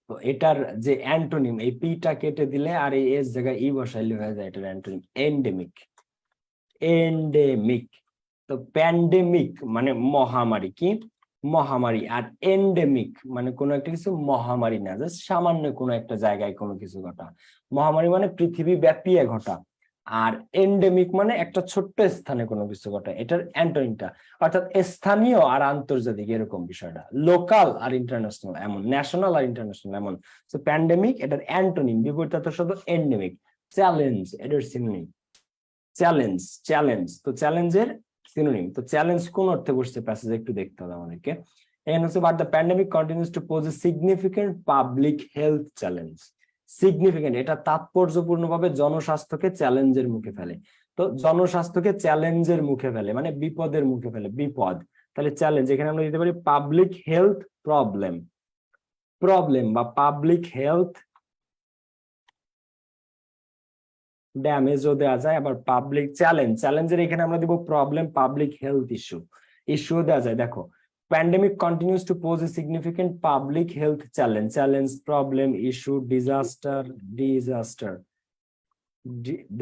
তো এটার যে অ্যান্টোনিম, এই পিটা কেটে দিলে আর এই এস জায়গায় ই বসাইলে হয়ে যায় এটার অ্যান্টোনিম এন্ডেমিক, এন্ডেমিক। তো প্যান্ডেমিক মানে মহামারী, কি? মহামারী। আর এন্ডেমিক মানে কোনো একটা কিছু মহামারী না, জাস্ট সামান্য কোনো একটা জায়গায় কোনো কিছু ঘটা। মহামারী মানে পৃথিবী ব্যাপী ঘটা, আর এন্ডেমিক মানে একটা ছোট্ট স্থানে কোনো কিছু ঘটা, এটার অ্যান্টোনিমটা। অর্থাৎ স্থানীয় আর আন্তর্জাতিক এরকম বিষয়টা, লোকাল আর ইন্টারন্যাশনাল এমন, ন্যাশনাল আর ইন্টারন্যাশনাল এমন। তো প্যান্ডেমিক এটার অ্যান্টোনিম, বিপরীত শব্দ এন্ডেমিক। চ্যালেঞ্জ এটার সিনোনিম, চ্যালেঞ্জ, চ্যালেঞ্জ। তো চ্যালেঞ্জের সিনোনিম, তো চ্যালেঞ্জ কোন অর্থে বসছে প্যাসেজে একটু দেখতে হবে আমাদেরকে। এখানে হচ্ছে but the pandemic continues to pose a significant public health challenge. Significant এটা তাৎপর্যপূর্ণভাবে জনস্বাস্থ্যকে চ্যালেঞ্জের মুখে ফেলে। তো জনস্বাস্থ্যকে চ্যালেঞ্জের মুখে ফেলে মানে বিপদের মুখে ফেলে, বিপদ। তাহলে চ্যালেঞ্জ এখানে আমরা দিতে পারি পাবলিক হেলথ প্রবলেম, প্রবলেম বা পাবলিক হেলথ ড্যামেজও দেওয়া যায়। আবার পাবলিক চ্যালেঞ্জ, চ্যালেঞ্জের এখানে আমরা দিব প্রবলেম, পাবলিক হেলথ ইস্যু, ইস্যুও দেওয়া যায়। দেখো, pandemic continues to pose a significant public health challenge, challenge, problem, issue, disaster, disaster,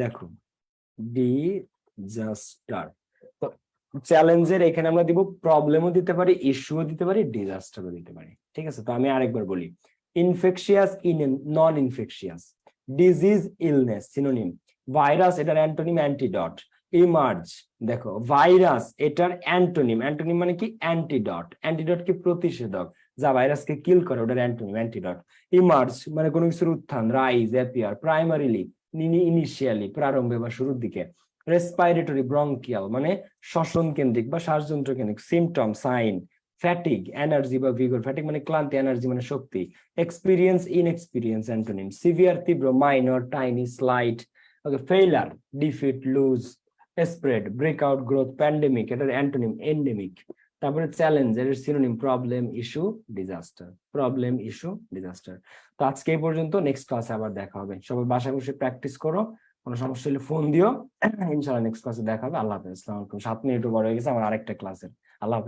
দেখো ডিজাস্টার। তো চ্যালেঞ্জের এখানে আমরা দিব প্রবলেমও দিতে পারি, ইস্যুও দিতে পারি, ডিজাস্টারও দিতে পারি। ঠিক আছে, তো আমি আরেকবার বলি, ইনফেকশিয়াস, নন infectious, disease, illness, synonym, virus এটার অ্যান্টোনিম অ্যান্টিডট, ইমার্জ, দেখো ভাইরাস এটার অ্যান্টোনিম, অ্যান্টোনিম মানে কি অ্যান্টিডট, অ্যান্টিডট কি প্রতিষেধক, যা ভাইরাসকে কিল করে, ওটার অ্যান্টোনিম অ্যান্টিডট। ইমার্জ মানে কোনো কিছুর উত্থান, রাইজ, অ্যাপিয়ার, প্রাইমারিলি ইনিশিয়ালি প্রারম্ভে বা শুরুর দিকে, রেসপাইরেটরি ব্রঙ্কিয়াল মানে শ্বসন কেন্দ্রিক বা শ্বাসযন্ত্র কেন্দ্রিক, সিমটম, সাইন, ফ্যাটিগ এনার্জি বা ভিগর, ফ্যাটিগ মানে ক্লান্তি, এনার্জি মানে শক্তি, এক্সপিরিয়েন্স, ইনএক্সপিরিয়েন্স অ্যান্টোনিম, সিভিয়ার তীব্র, minor, tiny, slight, okay, failure, defeat, lose, spread, breakout, growth, pandemic এটার অ্যান্টোনিম এন্ডেমিক। তারপরে চ্যালেঞ্জ এর synonym problem, issue, disaster, problem, issue, disaster. তো আজকে এই পর্যন্ত, নেক্সট ক্লাসে আবার দেখা হবে। সবাই বাসায় বসে প্র্যাকটিস করো, কোনো সমস্যা হলে ফোন দিও, ইনশাআল্লাহ নেক্সট ক্লাসে দেখা হবে। আল্লাহ হাফেজ, আসসালামু আলাইকুম। 7 মিনিট বড় হয়ে গেছে আমার আরেকটা ক্লাসের। আল্লাহ হাফেজ।